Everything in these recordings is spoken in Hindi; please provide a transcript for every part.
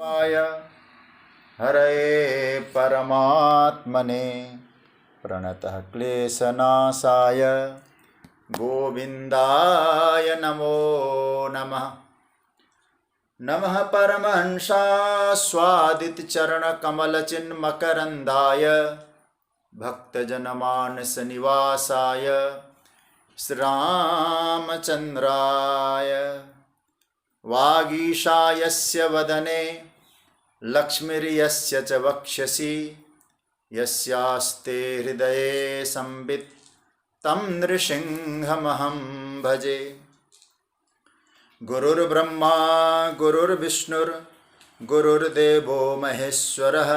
आय हरये परमात्मने प्रणतः क्लेशनाशाय गोविन्दाय नमो नमः। नमः परमहंसास्वादितचरणकमलचिन्मकरन्दाय भक्तजनमानसनिवासाय श्रीरामचन्द्राय वागीशायस्य वदने लक्ष्मीर्यस्य च वक्षसि यस्यास्ते हृदये संवित् तं नृसिंहमहं भजे। गुरुर्ब्रह्मा गुरुर्विष्णुर्गुरुर्देवो महेश्वरः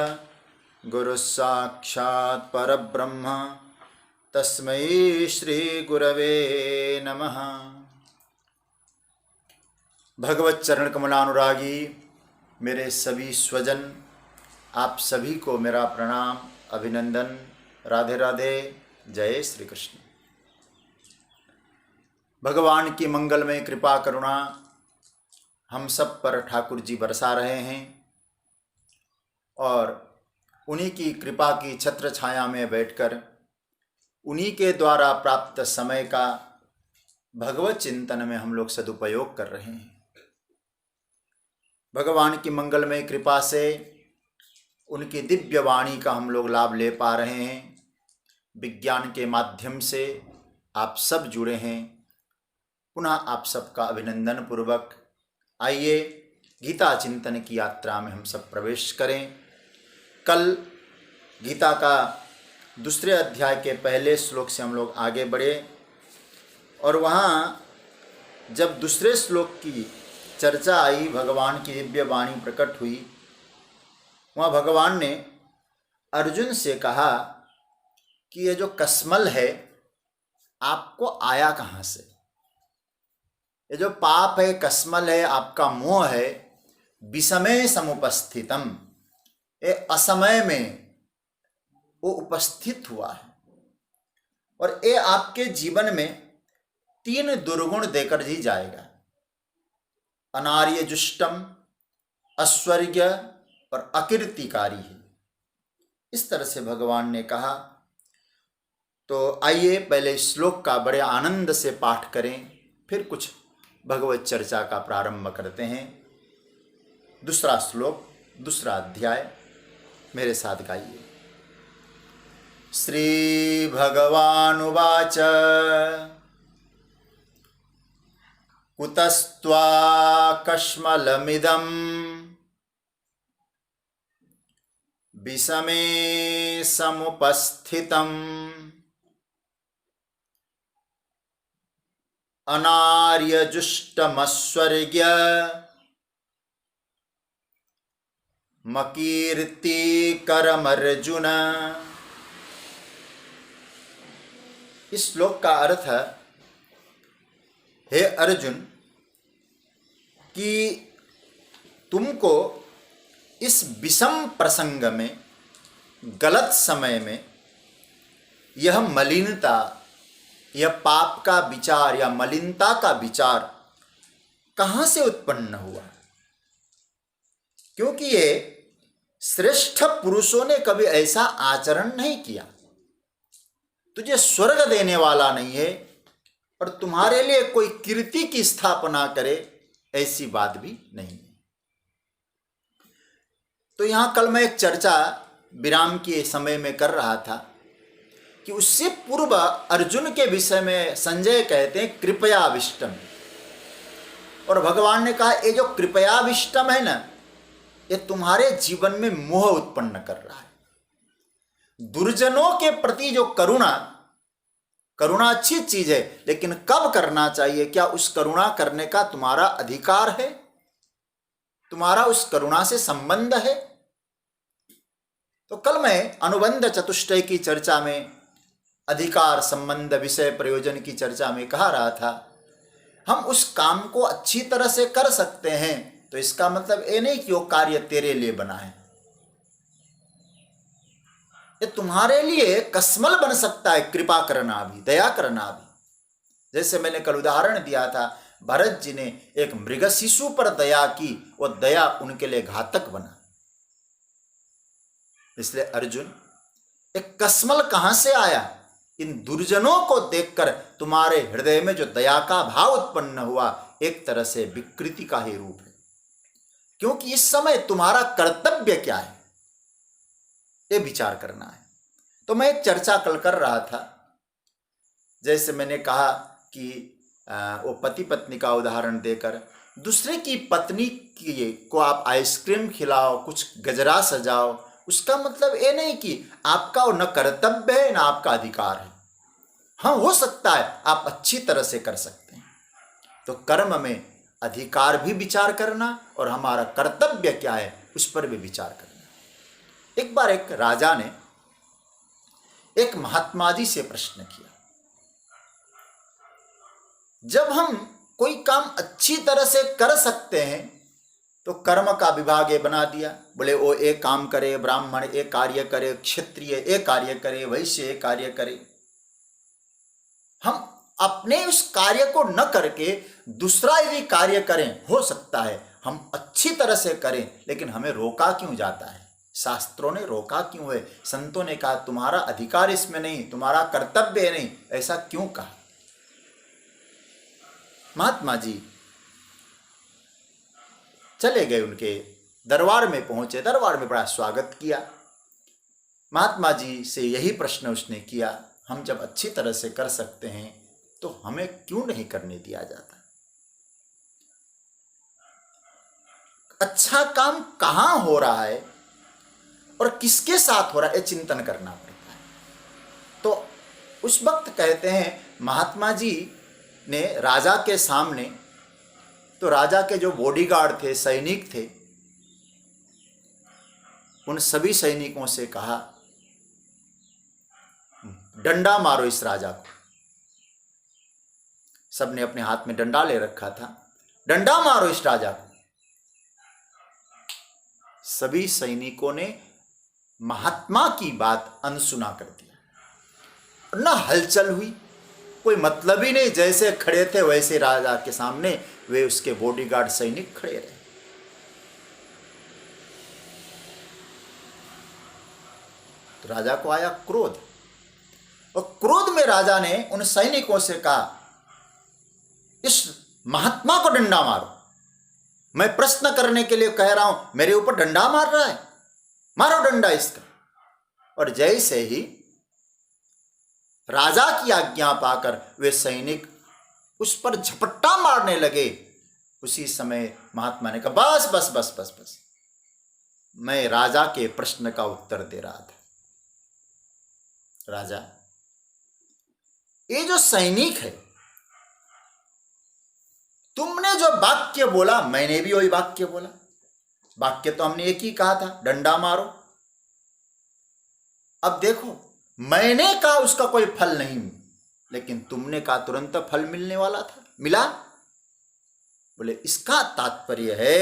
गुरुस्साक्षात् परब्रह्म तस्मै श्री गुरवे नमः। भगवत चरण कमलानुरागी मेरे सभी स्वजन, आप सभी को मेरा प्रणाम, अभिनंदन, राधे राधे, जय श्री कृष्ण। भगवान की मंगलमय कृपा करुणा हम सब पर ठाकुर जी बरसा रहे हैं और उन्हीं की कृपा की छत्र छाया में बैठकर उन्हीं के द्वारा प्राप्त समय का भगवत चिंतन में हम लोग सदुपयोग कर रहे हैं। भगवान की मंगलमय कृपा से उनकी दिव्य वाणी का हम लोग लाभ ले पा रहे हैं। विज्ञान के माध्यम से आप सब जुड़े हैं। पुनः आप सबका अभिनंदन पूर्वक आइए गीता चिंतन की यात्रा में हम सब प्रवेश करें। कल गीता का दूसरे अध्याय के पहले श्लोक से हम लोग आगे बढ़े और वहाँ जब दूसरे श्लोक की चर्चा आई, भगवान की दिव्य वाणी प्रकट हुई, वहाँ भगवान ने अर्जुन से कहा कि ये जो कस्मल है आपको आया कहाँ से? ये जो पाप है, कस्मल है, आपका मोह है, विषमे समुपस्थितम, ये असमय में वो उपस्थित हुआ है और ये आपके जीवन में 3 दुर्गुण देकर ही जाएगा। अनार्य जुष्टम, ऐश्वर्य और अकीर्तिकारी है। इस तरह से भगवान ने कहा। तो आइए पहले श्लोक का बड़े आनंद से पाठ करें, फिर कुछ भगवत चर्चा का प्रारंभ करते हैं। दूसरा श्लोक, दूसरा अध्याय, मेरे साथ गाइए। श्री भगवानुवाच कुतस्त्वा कश्मलमिदं विषमे समुपस्थितम् अनार्यजुष्टमस्वर्ग्य मकीर्तिकरमर्जुन। इस श्लोक का अर्थ है, हे अर्जुन, कि तुमको इस विषम प्रसंग में, गलत समय में, यह मलिनता, यह पाप का विचार या मलिनता का विचार कहाँ से उत्पन्न हुआ? क्योंकि ये श्रेष्ठ पुरुषों ने कभी ऐसा आचरण नहीं किया। तुझे स्वर्ग देने वाला नहीं है और तुम्हारे लिए कोई कीर्ति की स्थापना करे, ऐसी बात भी नहीं है। तो यहां कल मैं एक चर्चा विराम के समय में कर रहा था कि उससे पूर्व अर्जुन के विषय में संजय कहते हैं कृपयाविष्टम, और भगवान ने कहा ये जो कृपयाविष्टम है ना, ये तुम्हारे जीवन में मोह उत्पन्न कर रहा है। दुर्जनों के प्रति जो करुणा अच्छी चीज है, लेकिन कब करना चाहिए? क्या उस करुणा करने का तुम्हारा अधिकार है? तुम्हारा उस करुणा से संबंध है? तो कल मैं अनुबंध चतुष्टय की चर्चा में, अधिकार, संबंध, विषय, प्रयोजन की चर्चा में कहा रहा था, हम उस काम को अच्छी तरह से कर सकते हैं, तो इसका मतलब ये नहीं कि वो कार्य तेरे लिए बना है। ये तुम्हारे लिए कस्मल बन सकता है, कृपा करना भी, दया करना भी। जैसे मैंने कल उदाहरण दिया था, भरत जी ने एक मृग शिशु पर दया की, वो दया उनके लिए घातक बना। इसलिए अर्जुन, एक कस्मल कहां से आया? इन दुर्जनों को देखकर तुम्हारे हृदय में जो दया का भाव उत्पन्न हुआ, एक तरह से विकृति का ही रूप है। क्योंकि इस समय तुम्हारा कर्तव्य क्या है, ये विचार करना है। तो मैं एक चर्चा कल कर रहा था, जैसे मैंने कहा कि वो पति पत्नी का उदाहरण देकर, दूसरे की पत्नी को आप आइसक्रीम खिलाओ, कुछ गजरा सजाओ, उसका मतलब ये नहीं कि आपका वो न कर्तव्य है न आपका अधिकार है। हाँ, हो सकता है आप अच्छी तरह से कर सकते हैं। तो कर्म में अधिकार भी विचार करना और हमारा कर्तव्य क्या है उस पर भी विचार करना। एक बार एक राजा ने एक महात्मा जी से प्रश्न किया, जब हम कोई काम अच्छी तरह से कर सकते हैं तो कर्म का विभाग ये बना दिया। बोले वो एक काम करे, ब्राह्मण एक कार्य करे, क्षत्रिय एक कार्य करे, वैश्य एक कार्य करे। हम अपने उस कार्य को न करके दूसरा यदि कार्य करें, हो सकता है हम अच्छी तरह से करें, लेकिन हमें रोका क्यों जाता है? शास्त्रों ने रोका क्यों है? संतों ने कहा तुम्हारा अधिकार इसमें नहीं, तुम्हारा कर्तव्य नहीं, ऐसा क्यों कहा? महात्मा जी चले गए, उनके दरबार में पहुंचे, दरबार में बड़ा स्वागत किया। महात्मा जी से यही प्रश्न उसने किया, हम जब अच्छी तरह से कर सकते हैं तो हमें क्यों नहीं करने दिया जाता? अच्छा काम कहां हो रहा है और किसके साथ हो रहा है, ये चिंतन करना पड़ता है। तो उस वक्त कहते हैं महात्मा जी ने राजा के सामने, तो राजा के जो बॉडीगार्ड थे, सैनिक थे, उन सभी सैनिकों से कहा डंडा मारो इस राजा को। सबने अपने हाथ में डंडा ले रखा था, डंडा मारो इस राजा को। सभी सैनिकों ने महात्मा की बात अनसुना कर दिया, ना हलचल हुई, कोई मतलब ही नहीं, जैसे खड़े थे वैसे राजा के सामने वे उसके बॉडीगार्ड सैनिक खड़े रहे। तो राजा को आया क्रोध, और क्रोध में राजा ने उन सैनिकों से कहा इस महात्मा को डंडा मारो। मैं प्रश्न करने के लिए कह रहा हूं, मेरे ऊपर डंडा मार रहा है, मारो डंडा इसका। और जैसे ही राजा की आज्ञा पाकर वे सैनिक उस पर झपट्टा मारने लगे, उसी समय महात्मा ने कहा बस बस बस बस बस, मैं राजा के प्रश्न का उत्तर दे रहा था। राजा, ये जो सैनिक है, तुमने जो वाक्य बोला मैंने भी वही वाक्य बोला। वाक्य तो हमने एक ही कहा था, डंडा मारो। अब देखो, मैंने कहा उसका कोई फल नहीं, लेकिन तुमने कहा तुरंत फल मिलने वाला था, मिला। बोले इसका तात्पर्य है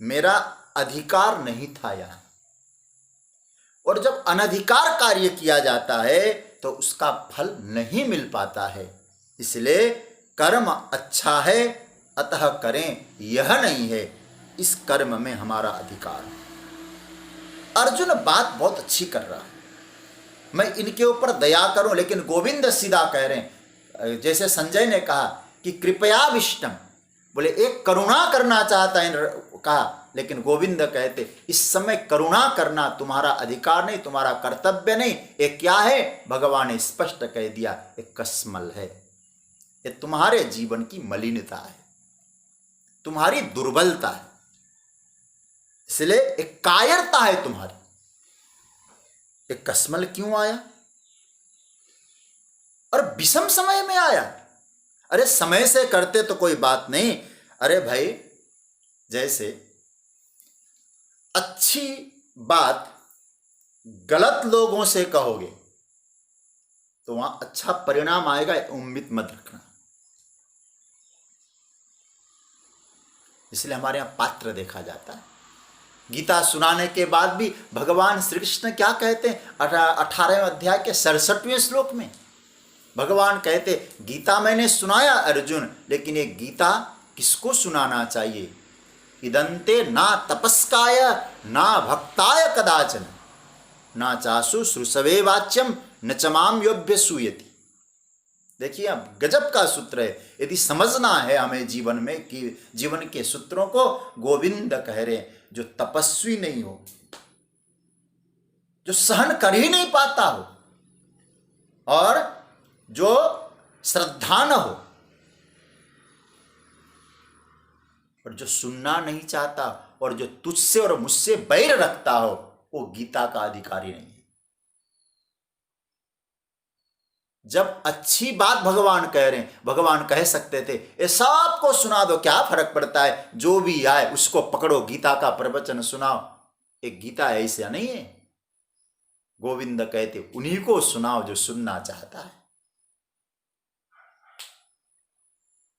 मेरा अधिकार नहीं था यहां, और जब अनधिकार कार्य किया जाता है तो उसका फल नहीं मिल पाता है। इसलिए कर्म अच्छा है अतः करें, यह नहीं है इस कर्म में हमारा अधिकार। अर्जुन बात बहुत अच्छी कर रहा है, मैं इनके ऊपर दया करूं, लेकिन गोविंद सीधा कह रहे हैं। जैसे संजय ने कहा कि कृपया विष्णम, बोले एक करुणा करना चाहता है, कहा, लेकिन गोविंद कहते इस समय करुणा करना तुम्हारा अधिकार नहीं, तुम्हारा कर्तव्य नहीं। ये क्या है? भगवान ने स्पष्ट कह दिया, एक कस्मल है, ये तुम्हारे जीवन की मलिनता है, तुम्हारी दुर्बलता है, इसलिए एक कायरता है तुम्हारी। एक कस्मल क्यों आया? और विषम समय में आया। अरे समय से करते तो कोई बात नहीं। अरे भाई, जैसे अच्छी बात गलत लोगों से कहोगे तो वहां अच्छा परिणाम आएगा, उम्मीद मत रखना। इसलिए हमारे यहां पात्र देखा जाता है। गीता सुनाने के बाद भी भगवान श्री कृष्ण क्या कहते हैं? 18वें अध्याय के 67वें श्लोक में भगवान कहते गीता मैंने सुनाया अर्जुन, लेकिन ये गीता किसको सुनाना चाहिए? इदंते ना तपस्काय ना भक्ताय कदाचन ना चासु श्रुसवे वाच्यम न चमाम योभ्य सूयति। देखिए अब गजब का सूत्र है। यदि समझना है हमें जीवन में कि जीवन के सूत्रों को, गोविंद कह रहे हैं जो तपस्वी नहीं हो, जो सहन कर ही नहीं पाता हो, और जो श्रद्धा न हो, और जो सुनना नहीं चाहता, और जो तुझसे और मुझसे बैर रखता हो, वो गीता का अधिकारी नहीं है। जब अच्छी बात भगवान कह रहे हैं, भगवान कह सकते थे ये सबको सुना दो, क्या फर्क पड़ता है, जो भी आए उसको पकड़ो, गीता का प्रवचन सुनाओ। एक गीता ऐसा नहीं है। गोविंद कहते उन्हीं को सुनाओ जो सुनना चाहता है,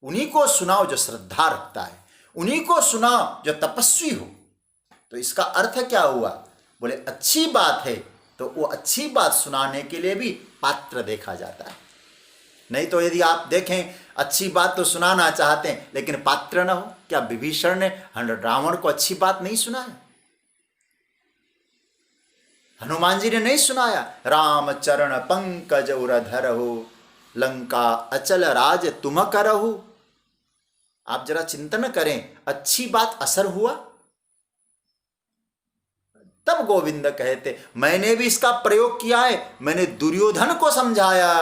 उन्हीं को सुनाओ जो श्रद्धा रखता है, उन्हीं को सुनाओ जो तपस्वी हो। तो इसका अर्थ क्या हुआ? बोले अच्छी बात है तो वो अच्छी बात सुनाने के लिए भी पात्र देखा जाता है। नहीं तो यदि आप देखें अच्छी बात तो सुनाना चाहते हैं लेकिन पात्र न हो, क्या विभीषण ने रावण को अच्छी बात नहीं सुनाया? हनुमान जी ने नहीं सुनाया? राम चरण पंकज उर धरहु लंका अचल राज तुम करहु। आप जरा चिंतन करें, अच्छी बात असर हुआ? तब गोविंद कहते मैंने भी इसका प्रयोग किया है, मैंने दुर्योधन को समझाया,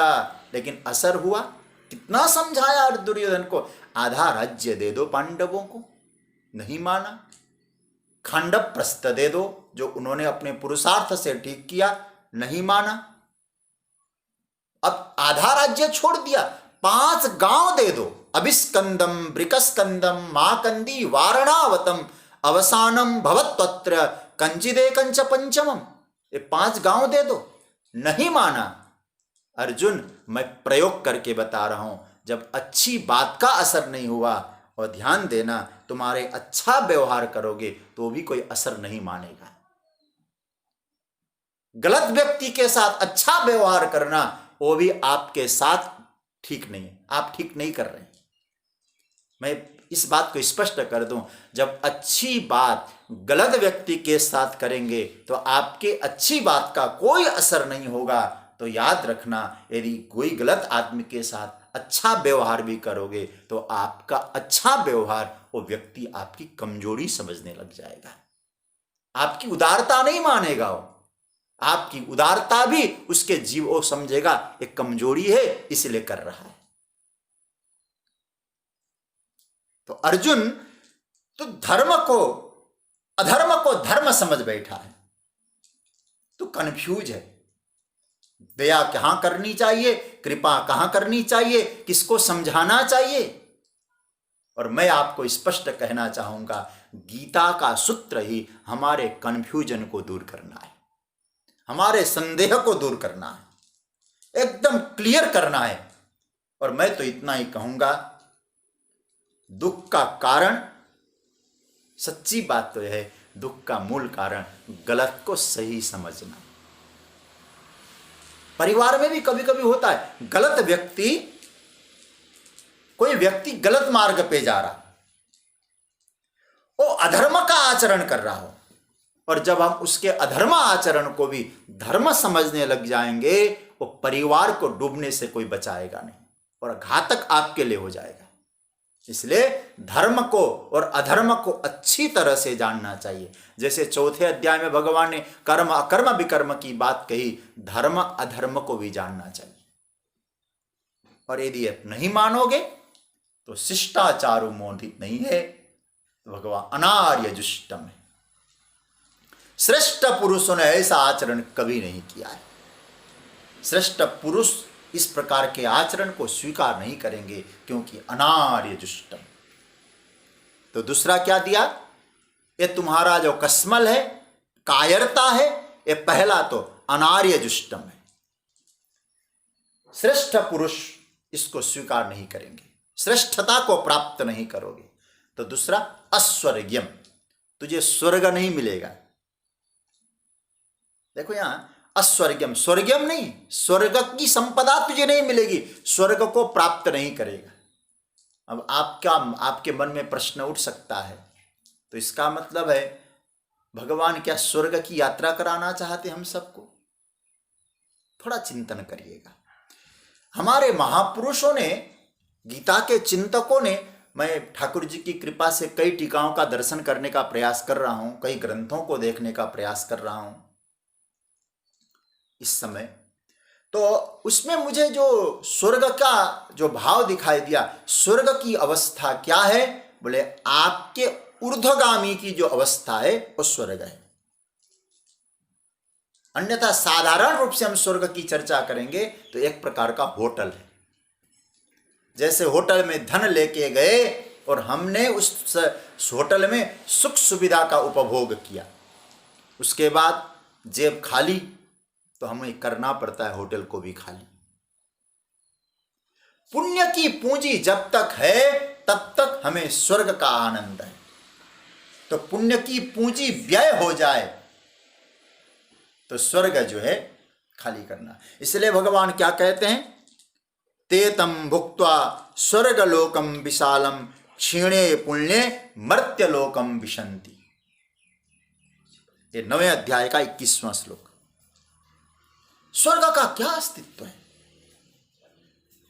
लेकिन असर हुआ? कितना समझाया दुर्योधन को, आधा राज्य दे दो पांडवों को, नहीं माना। खंड प्रस्थ दे दो, जो उन्होंने अपने पुरुषार्थ से ठीक किया, नहीं माना। अब आधा राज्य छोड़ दिया, 5 गांव दे दो, अभिस्कंदम ब्रिकस्कंदम माकंदी वारणावतम अवसानम भवत्वत्र कंचिदे कंच पंचमम। ये 5 गांव दे दो, नहीं माना। अर्जुन मैं प्रयोग करके बता रहा हूं, जब अच्छी बात का असर नहीं हुआ, और ध्यान देना तुम्हारे अच्छा व्यवहार करोगे तो भी कोई असर नहीं मानेगा। गलत व्यक्ति के साथ अच्छा व्यवहार करना वो भी आपके साथ ठीक नहीं है, आप ठीक नहीं कर रहे हैं। मैं इस बात को स्पष्ट कर दूं, जब अच्छी बात गलत व्यक्ति के साथ करेंगे तो आपके अच्छी बात का कोई असर नहीं होगा। तो याद रखना, यदि कोई गलत आदमी के साथ अच्छा व्यवहार भी करोगे तो आपका अच्छा व्यवहार वो व्यक्ति आपकी कमजोरी समझने लग जाएगा, आपकी उदारता नहीं मानेगा। वो आपकी उदारता भी उसके जीव वो समझेगा एक कमजोरी है इसलिए कर रहा है। तो अर्जुन तो धर्म को अधर्म को धर्म समझ बैठा है, तो कंफ्यूज है। दया कहां करनी चाहिए, कृपा कहां करनी चाहिए, किसको समझाना चाहिए। और मैं आपको स्पष्ट कहना चाहूंगा, गीता का सूत्र ही हमारे कंफ्यूजन को दूर करना है, हमारे संदेह को दूर करना है, एकदम क्लियर करना है। और मैं तो इतना ही कहूंगा, दुख का कारण, सच्ची बात तो यह है, दुख का मूल कारण गलत को सही समझना। परिवार में भी कभी कभी होता है, गलत व्यक्ति, कोई व्यक्ति गलत मार्ग पे जा रहा, वो अधर्म का आचरण कर रहा हो, और जब हम उसके अधर्म आचरण को भी धर्म समझने लग जाएंगे, वो परिवार को डूबने से कोई बचाएगा नहीं और घातक आपके लिए हो जाएगा। इसलिए धर्म को और अधर्म को अच्छी तरह से जानना चाहिए। जैसे 4थे अध्याय में भगवान ने कर्म अकर्म विकर्म की बात कही, धर्म अधर्म को भी जानना चाहिए। और यदि आप नहीं मानोगे तो शिष्टाचारु मोदित नहीं है, तो भगवान अनार्य जुष्टम है। श्रेष्ठ पुरुषों ने ऐसा आचरण कभी नहीं किया है। श्रेष्ठ पुरुष इस प्रकार के आचरण को स्वीकार नहीं करेंगे, क्योंकि अनार्य जुष्टम। तो दूसरा क्या दिया, ये तुम्हारा जो कस्मल है, कायरता है, ये पहला तो अनार्य जुष्टम है। श्रेष्ठ पुरुष इसको स्वीकार नहीं करेंगे, श्रेष्ठता को प्राप्त नहीं करोगे। तो दूसरा अस्वर्गीयम, तुझे स्वर्ग नहीं मिलेगा। देखो यहां अस्वर्गम, स्वर्गम नहीं, स्वर्ग की संपदा तुझे नहीं मिलेगी, स्वर्ग को प्राप्त नहीं करेगा। अब आपके मन में प्रश्न उठ सकता है, तो इसका मतलब है भगवान क्या स्वर्ग की यात्रा कराना चाहते हम सबको? थोड़ा चिंतन करिएगा। हमारे महापुरुषों ने, गीता के चिंतकों ने, मैं ठाकुर जी की कृपा से कई टीकाओं का दर्शन करने का प्रयास कर रहा हूं, कई ग्रंथों को देखने का प्रयास कर रहा हूं इस समय, तो उसमें मुझे जो स्वर्ग का जो भाव दिखाई दिया, स्वर्ग की अवस्था क्या है? बोले आपके ऊर्ध्वगामी की जो अवस्था है वो स्वर्ग है। अन्यथा साधारण रूप से हम स्वर्ग की चर्चा करेंगे तो एक प्रकार का होटल है। जैसे होटल में धन लेके गए और हमने उस होटल में सुख सुविधा का उपभोग किया, उसके बाद जेब खाली, तो हमें करना पड़ता है होटल को भी खाली। पुण्य की पूंजी जब तक है तब तक हमें स्वर्ग का आनंद है, तो पुण्य की पूंजी व्यय हो जाए तो स्वर्ग जो है खाली करना। इसलिए भगवान क्या कहते हैं? ते तम भुक्त्वा स्वर्गलोकम विशालम क्षीणे पुण्ये मर्त्यलोकम विशन्ति। ये 9वें अध्याय का 21वां श्लोक। स्वर्ग का क्या अस्तित्व है?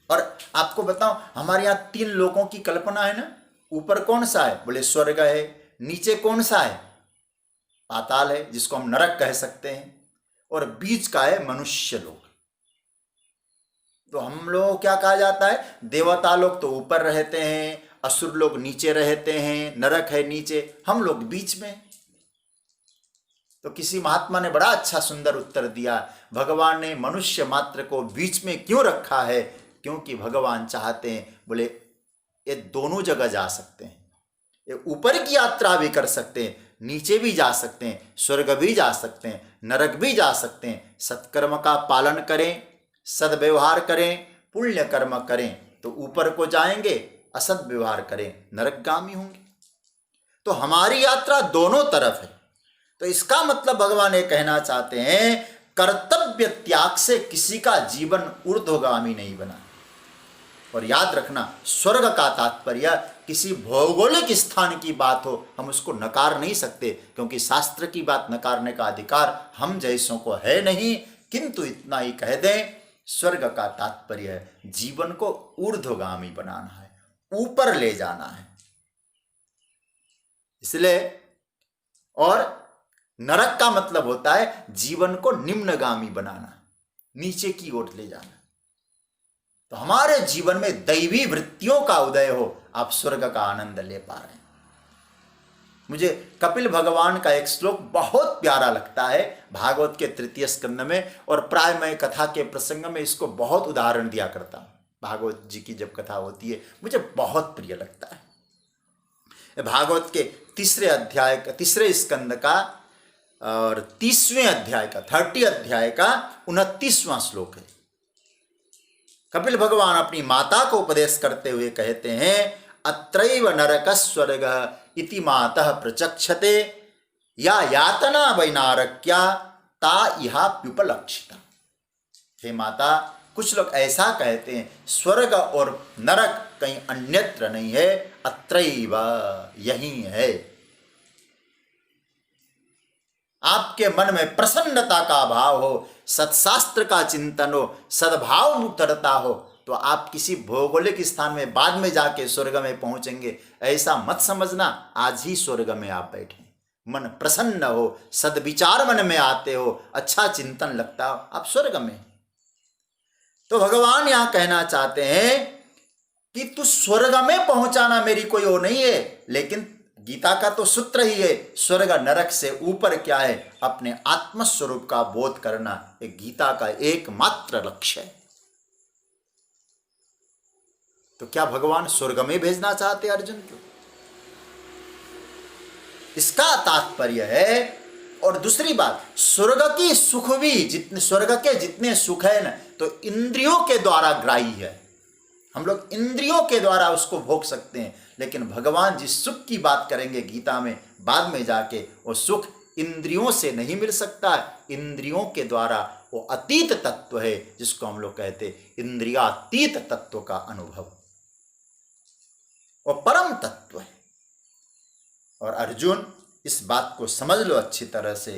और आपको बताऊं, हमारे यहां 3 लोकों की कल्पना है ना। ऊपर कौन सा है? बोले स्वर्ग है। नीचे कौन सा है? पाताल है, जिसको हम नरक कह सकते हैं। और बीच का है मनुष्य लोक। तो हम लोग क्या कहा जाता है? देवता लोग तो ऊपर रहते हैं, असुर लोग नीचे रहते हैं, नरक है नीचे, हम लोग बीच में। तो किसी महात्मा ने बड़ा अच्छा सुंदर उत्तर दिया, भगवान ने मनुष्य मात्र को बीच में क्यों रखा है? क्योंकि भगवान चाहते हैं, बोले ये दोनों जगह जा सकते हैं, ये ऊपर की यात्रा भी कर सकते हैं, नीचे भी जा सकते हैं, स्वर्ग भी जा सकते हैं, नरक भी जा सकते हैं। सत्कर्म का पालन करें, सद्व्यवहार करें, पुण्य कर्म करें तो ऊपर को जाएंगे, असद व्यवहार करें नरकगामी होंगे। तो हमारी यात्रा दोनों तरफ है। तो इसका मतलब भगवान ये कहना चाहते हैं, कर्तव्य त्याग से किसी का जीवन ऊर्ध्वगामी नहीं बना। और याद रखना, स्वर्ग का तात्पर्य किसी भौगोलिक स्थान की बात हो, हम उसको नकार नहीं सकते, क्योंकि शास्त्र की बात नकारने का अधिकार हम जैसों को है नहीं। किंतु इतना ही कह दें, स्वर्ग का तात्पर्य है जीवन को ऊर्ध्वगामी बनाना है, ऊपर ले जाना है। इसलिए, और नरक का मतलब होता है जीवन को निम्नगामी बनाना, नीचे की ओर ले जाना। तो हमारे जीवन में दैवी वृत्तियों का उदय हो, आप स्वर्ग का आनंद ले पा रहे हैं। मुझे कपिल भगवान का एक श्लोक बहुत प्यारा लगता है भागवत के 3 स्कंद में, और प्राय मैं कथा के प्रसंग में इसको बहुत उदाहरण दिया करता हूं। भागवत जी की जब कथा होती है मुझे बहुत प्रिय लगता है। भागवत के 3 स्कंद का और 30वें अध्याय का 30 अध्याय का 29वां श्लोक है। कपिल भगवान अपनी माता को उपदेश करते हुए कहते हैं, अत्रैव नरक स्वर्ग इति मातः प्रचक्षते या यातना वैनारक्या ता इहाप्युपलक्षिता। हे माता, कुछ लोग ऐसा कहते हैं स्वर्ग और नरक कहीं अन्यत्र नहीं है, अत्रैव यही है। आपके मन में प्रसन्नता का भाव हो, सत्शास्त्र का चिंतन हो, सद्भाव मुक्तता हो, तो आप किसी भौगोलिक स्थान में बाद में जाके स्वर्ग में पहुंचेंगे, ऐसा मत समझना। आज ही स्वर्ग में आप बैठे, मन प्रसन्न हो, सद्विचार मन में आते हो, अच्छा चिंतन लगता हो, आप स्वर्ग में। तो भगवान यहां कहना चाहते हैं कि तू स्वर्ग में पहुंचाना मेरी कोई वो नहीं है, लेकिन गीता का तो सूत्र ही है, स्वर्ग नरक से ऊपर क्या है? अपने आत्मस्वरूप का बोध करना, एक गीता का एकमात्र लक्ष्य है। तो क्या भगवान स्वर्ग में भेजना चाहते अर्जुन को? इसका तात्पर्य है। और दूसरी बात, स्वर्ग की सुख भी स्वर्ग के जितने सुख है ना, तो इंद्रियों के द्वारा ग्राही है। हम लोग इंद्रियों के द्वारा उसको भोग सकते हैं, लेकिन भगवान जिस सुख की बात करेंगे गीता में बाद में जाके, वो सुख इंद्रियों से नहीं मिल सकता है। इंद्रियों के द्वारा वो अतीत तत्व है जिसको हम लोग कहते हैं इंद्रियातीत तत्व का अनुभव, वो परम तत्व है। और अर्जुन इस बात को समझ लो अच्छी तरह से,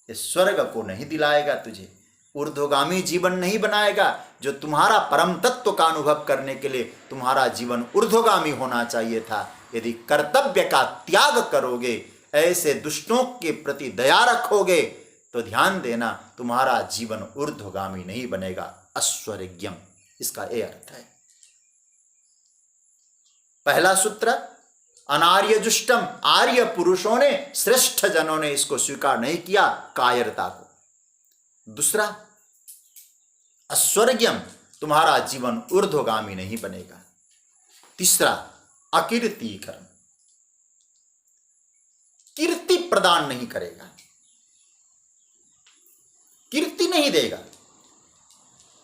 ये स्वर्ग को नहीं दिलाएगा तुझे, ऊर्ध्वगामी जीवन नहीं बनाएगा। जो तुम्हारा परम तत्व का अनुभव करने के लिए तुम्हारा जीवन ऊर्ध्वगामी होना चाहिए था, यदि कर्तव्य का त्याग करोगे, ऐसे दुष्टों के प्रति दया रखोगे, तो ध्यान देना तुम्हारा जीवन ऊर्ध्वगामी नहीं बनेगा, अस्वर्ग्यम, इसका यह अर्थ है। पहला सूत्र अनार्य जुष्टम, आर्य पुरुषों ने, श्रेष्ठ जनों ने इसको स्वीकार नहीं किया, कायरता को। दूसरा अस्वर्ग्यम, तुम्हारा जीवन ऊर्ध्वगामी नहीं बनेगा। तीसरा अकीर्तिकरण, कीर्ति प्रदान नहीं करेगा, कीर्ति नहीं देगा।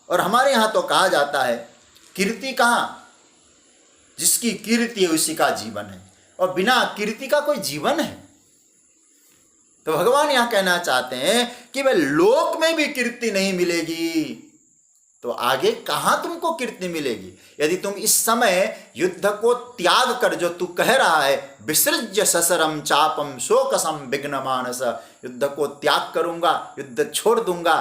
और हमारे यहां तो कहा जाता है कीर्ति कहां, जिसकी कीर्ति है उसी का जीवन है, और बिना कीर्ति का कोई जीवन है। तो भगवान यहां कहना चाहते हैं कि भाई लोक में भी कीर्ति नहीं मिलेगी, तो आगे कहां तुमको कीर्ति मिलेगी। यदि तुम इस समय युद्ध को त्याग कर, जो तू कह रहा है विसृज्य ससरम चापम शोकसम विघ्न मानस, युद्ध को त्याग करूंगा, युद्ध छोड़ दूंगा,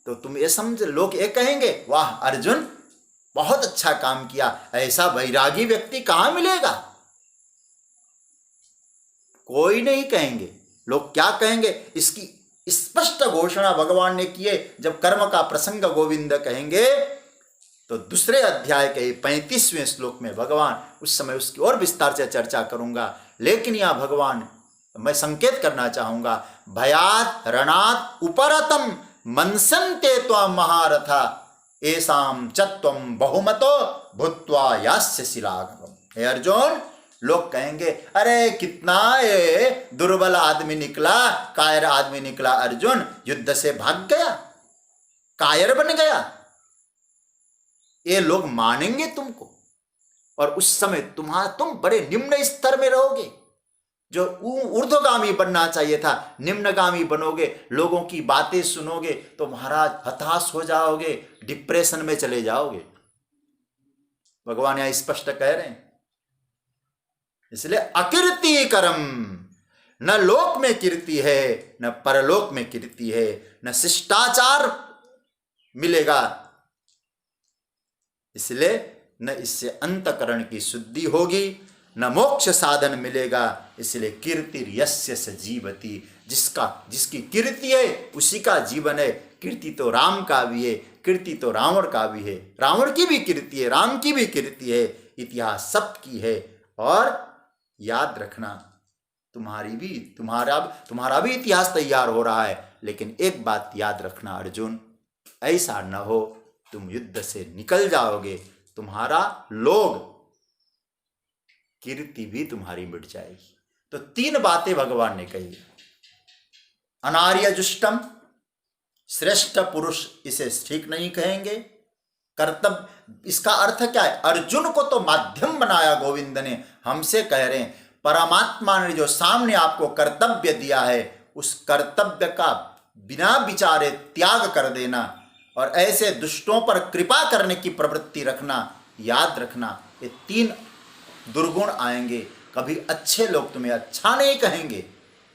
तो तुम ये समझ, लोग ये कहेंगे वाह अर्जुन बहुत अच्छा काम किया, ऐसा वैरागी व्यक्ति कहां मिलेगा। कोई नहीं कहेंगे। लोग क्या कहेंगे, इसकी स्पष्ट घोषणा भगवान ने किए। जब कर्म का प्रसंग गोविंद कहेंगे तो दूसरे अध्याय के 35वें श्लोक में भगवान, उस समय उसकी और विस्तार से चर्चा करूंगा, लेकिन यहां भगवान, मैं संकेत करना चाहूंगा, भयात रणात उपरतम मनसन्ते त्वं महारथा एसाम चत्वम बहुमतो भूत्वा यास्यसि लाघवम्। हे अर्जुन, लोग कहेंगे अरे कितना ये दुर्बल आदमी निकला, कायर आदमी निकला अर्जुन, युद्ध से भाग गया, कायर बन गया। ये लोग मानेंगे तुमको, और उस समय तुम बड़े निम्न स्तर में रहोगे। जो ऊर्ध्वगामी बनना चाहिए था, निम्नगामी बनोगे, लोगों की बातें सुनोगे तो महाराज हताश हो जाओगे, डिप्रेशन में चले जाओगे। भगवान यहां स्पष्ट कह रहे हैं। इसलिए अकीर्तिकरम, न लोक में कीर्ति है, न परलोक में कीर्ति है, न शिष्टाचार मिलेगा, इसलिए न इससे अंतकरण की शुद्धि होगी, न मोक्ष साधन मिलेगा। इसलिए कीर्ति यस्य स जीवति, जिसकी कीर्ति है उसी का जीवन है। कीर्ति तो राम का भी है, कीर्ति तो रावण का भी है, रावण की भी कीर्ति है, राम की भी कीर्ति है, इतिहास सबकी है। और याद रखना, तुम्हारा भी इतिहास तैयार हो रहा है, लेकिन एक बात याद रखना अर्जुन, ऐसा न हो तुम युद्ध से निकल जाओगे, तुम्हारा लोग, कीर्ति भी तुम्हारी मिट जाएगी। तो 3 बातें भगवान ने कही। अनार्य जुष्टम, श्रेष्ठ पुरुष इसे ठीक नहीं कहेंगे। कर्तव्य, इसका अर्थ क्या है, अर्जुन को तो माध्यम बनाया गोविंद ने, हमसे कह रहे हैं परमात्मा ने जो सामने आपको कर्तव्य दिया है, उस कर्तव्य का बिना विचारे त्याग कर देना और ऐसे दुष्टों पर कृपा करने की प्रवृत्ति रखना। याद रखना, ये 3 दुर्गुण आएंगे। कभी अच्छे लोग तुम्हें अच्छा नहीं कहेंगे,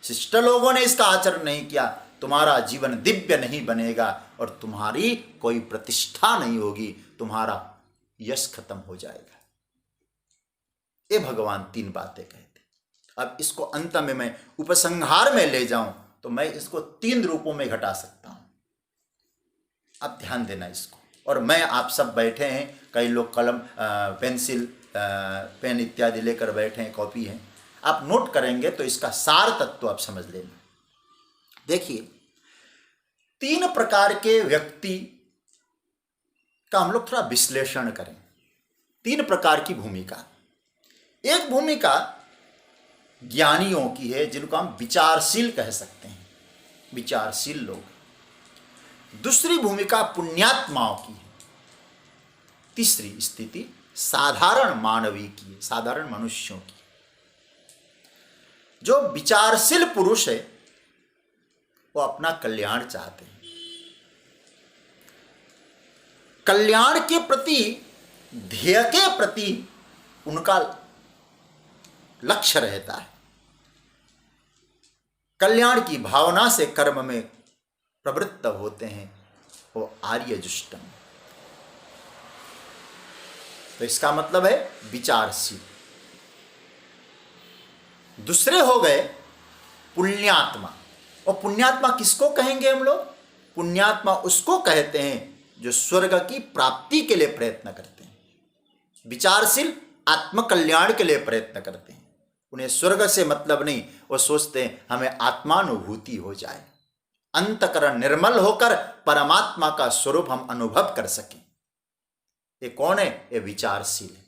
शिष्ट लोगों ने इसका आचरण नहीं किया, तुम्हारा जीवन दिव्य नहीं बनेगा और तुम्हारी कोई प्रतिष्ठा नहीं होगी, तुम्हारा यश खत्म हो जाएगा। ये भगवान 3 बातें कहते। अब इसको अंत में मैं उपसंहार में ले जाऊं तो मैं इसको 3 रूपों में घटा सकता हूं। अब ध्यान देना इसको। और मैं, आप सब बैठे हैं, कई लोग कलम पेंसिल पेन इत्यादि लेकर बैठे हैं, कॉपी है, आप नोट करेंगे तो इसका सार तत्व आप समझ लेना। देखिए, 3 प्रकार के व्यक्ति का हम लोग थोड़ा विश्लेषण करें। 3 प्रकार की भूमिका। एक भूमिका ज्ञानियों की है, जिनको हम विचारशील कह सकते हैं, विचारशील लोग। दूसरी भूमिका पुण्यात्माओं की है। तीसरी स्थिति साधारण मानवी की है, साधारण मनुष्यों की। जो विचारशील पुरुष है वो अपना कल्याण चाहते हैं। कल्याण के प्रति, ध्येय के प्रति उनका लक्ष्य रहता है। कल्याण की भावना से कर्म में प्रवृत्त होते हैं, वो आर्यजुष्टम। तो इसका मतलब है विचारशील। दूसरे हो गए पुण्यात्मा। और पुण्यात्मा किसको कहेंगे हम लोग? पुण्यात्मा उसको कहते हैं जो स्वर्ग की प्राप्ति के लिए प्रयत्न करते हैं। विचारशील आत्मकल्याण के लिए प्रयत्न करते हैं। उन्हें स्वर्ग से मतलब नहीं, वो सोचते हैं हमें आत्मानुभूति हो जाए, अंतकरण निर्मल होकर परमात्मा का स्वरूप हम अनुभव कर सकें। ये कौन है? ये विचारशील है।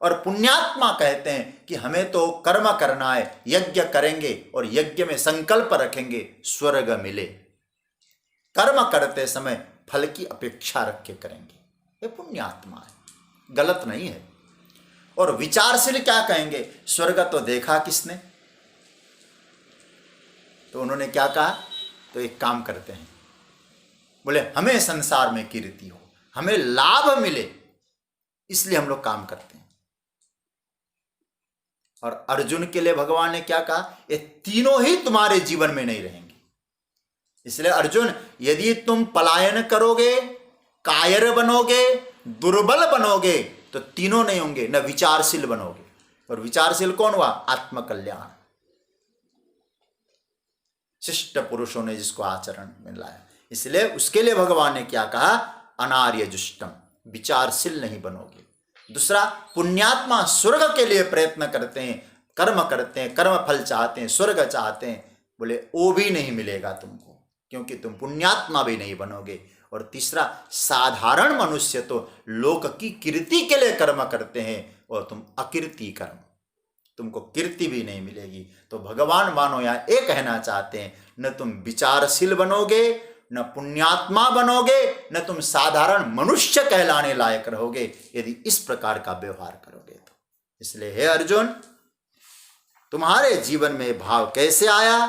और पुण्यात्मा कहते हैं कि हमें तो कर्म करना है, यज्ञ करेंगे और यज्ञ में संकल्प रखेंगे स्वर्ग मिले। कर्म करते समय फल की अपेक्षा रख के करेंगे, ये पुण्यात्मा है, गलत नहीं है। और विचारशील क्या कहेंगे? स्वर्ग तो देखा किसने? तो उन्होंने क्या कहा? तो एक काम करते हैं, बोले हमें संसार में कीर्ति हो, हमें लाभ मिले, इसलिए हम लोग काम करते हैं। और अर्जुन के लिए भगवान ने क्या कहा? ये तीनों ही तुम्हारे जीवन में नहीं रहेंगे। इसलिए अर्जुन, यदि तुम पलायन करोगे, कायर बनोगे, दुर्बल बनोगे, तो तीनों नहीं होंगे, न विचारशील बनोगे। और विचारशील कौन हुआ? आत्मकल्याण। शिष्ट पुरुषों ने जिसको आचरण में लाया, इसलिए उसके लिए भगवान ने क्या कहा? अनार्यजुष्टम, विचारशील नहीं बनोगे। दूसरा, पुण्यात्मा स्वर्ग के लिए प्रयत्न करते हैं, कर्म करते हैं, कर्म फल चाहते हैं, स्वर्ग चाहते हैं, बोले वो भी नहीं मिलेगा तुमको, क्योंकि तुम पुण्यात्मा भी नहीं बनोगे। और तीसरा, साधारण मनुष्य तो लोक की कीर्ति के लिए कर्म करते हैं और तुम अकीर्ति कर्म, तुमको कीर्ति भी नहीं मिलेगी। तो भगवान मानो यहाँ ये कहना चाहते हैं, न तुम विचारशील बनोगे, न पुण्यात्मा बनोगे, न तुम साधारण मनुष्य कहलाने लायक रहोगे यदि इस प्रकार का व्यवहार करोगे तो। इसलिए हे अर्जुन, तुम्हारे जीवन में भाव कैसे आया?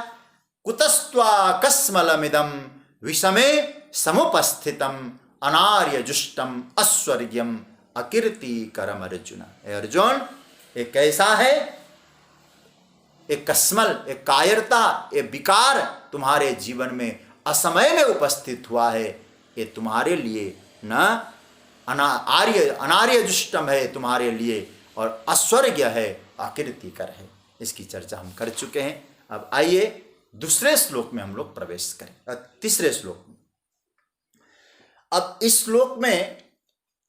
कुतस्त्वा कस्मलमिदं विषमे समुपस्थितम अनार्यजुष्टम अस्वर्ग्यम अकीर्ति करम अर्जुन। हे अर्जुन, ये कैसा है? एक कस्मल, एक कायरता, एक विकार तुम्हारे जीवन में असमय में उपस्थित हुआ है। ये तुम्हारे लिए न अनार्यजुष्टम है तुम्हारे लिए, और अस्वर्ग्य है, अकीर्तिकर है। इसकी चर्चा हम कर चुके हैं। अब आइए दूसरे श्लोक में हम लोग प्रवेश करें, तीसरे श्लोक में। अब इस श्लोक में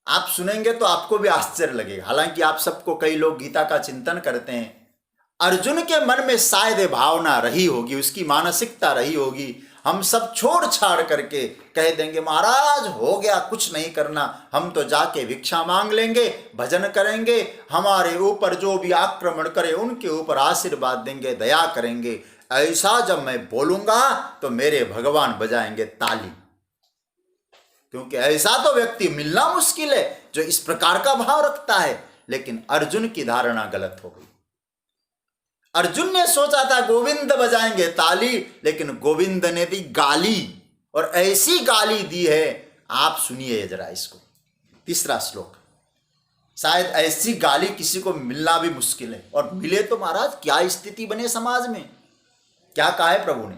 आप सुनेंगे तो आपको भी आश्चर्य लगेगा। हालांकि आप सबको, कई लोग गीता का चिंतन करते हैं, अर्जुन के मन में शायद भावना रही होगी, उसकी मानसिकता रही होगी, हम सब छोड़ छाड़ करके कह देंगे महाराज हो गया, कुछ नहीं करना, हम तो जाके भिक्षा मांग लेंगे, भजन करेंगे, हमारे ऊपर जो भी आक्रमण करे उनके ऊपर आशीर्वाद देंगे, दया करेंगे। ऐसा जब मैं बोलूंगा तो मेरे भगवान बजाएंगे ताली, क्योंकि ऐसा तो व्यक्ति मिलना मुश्किल है जो इस प्रकार का भाव रखता है। लेकिन अर्जुन की धारणा गलत हो गई। अर्जुन ने सोचा था गोविंद बजाएंगे ताली, लेकिन गोविंद ने दी गाली, और ऐसी गाली दी है, आप सुनिए जरा इसको। तीसरा श्लोक, शायद ऐसी गाली किसी को मिलना भी मुश्किल है, और मिले तो महाराज क्या स्थिति बने समाज में। क्या कहा है प्रभु ने?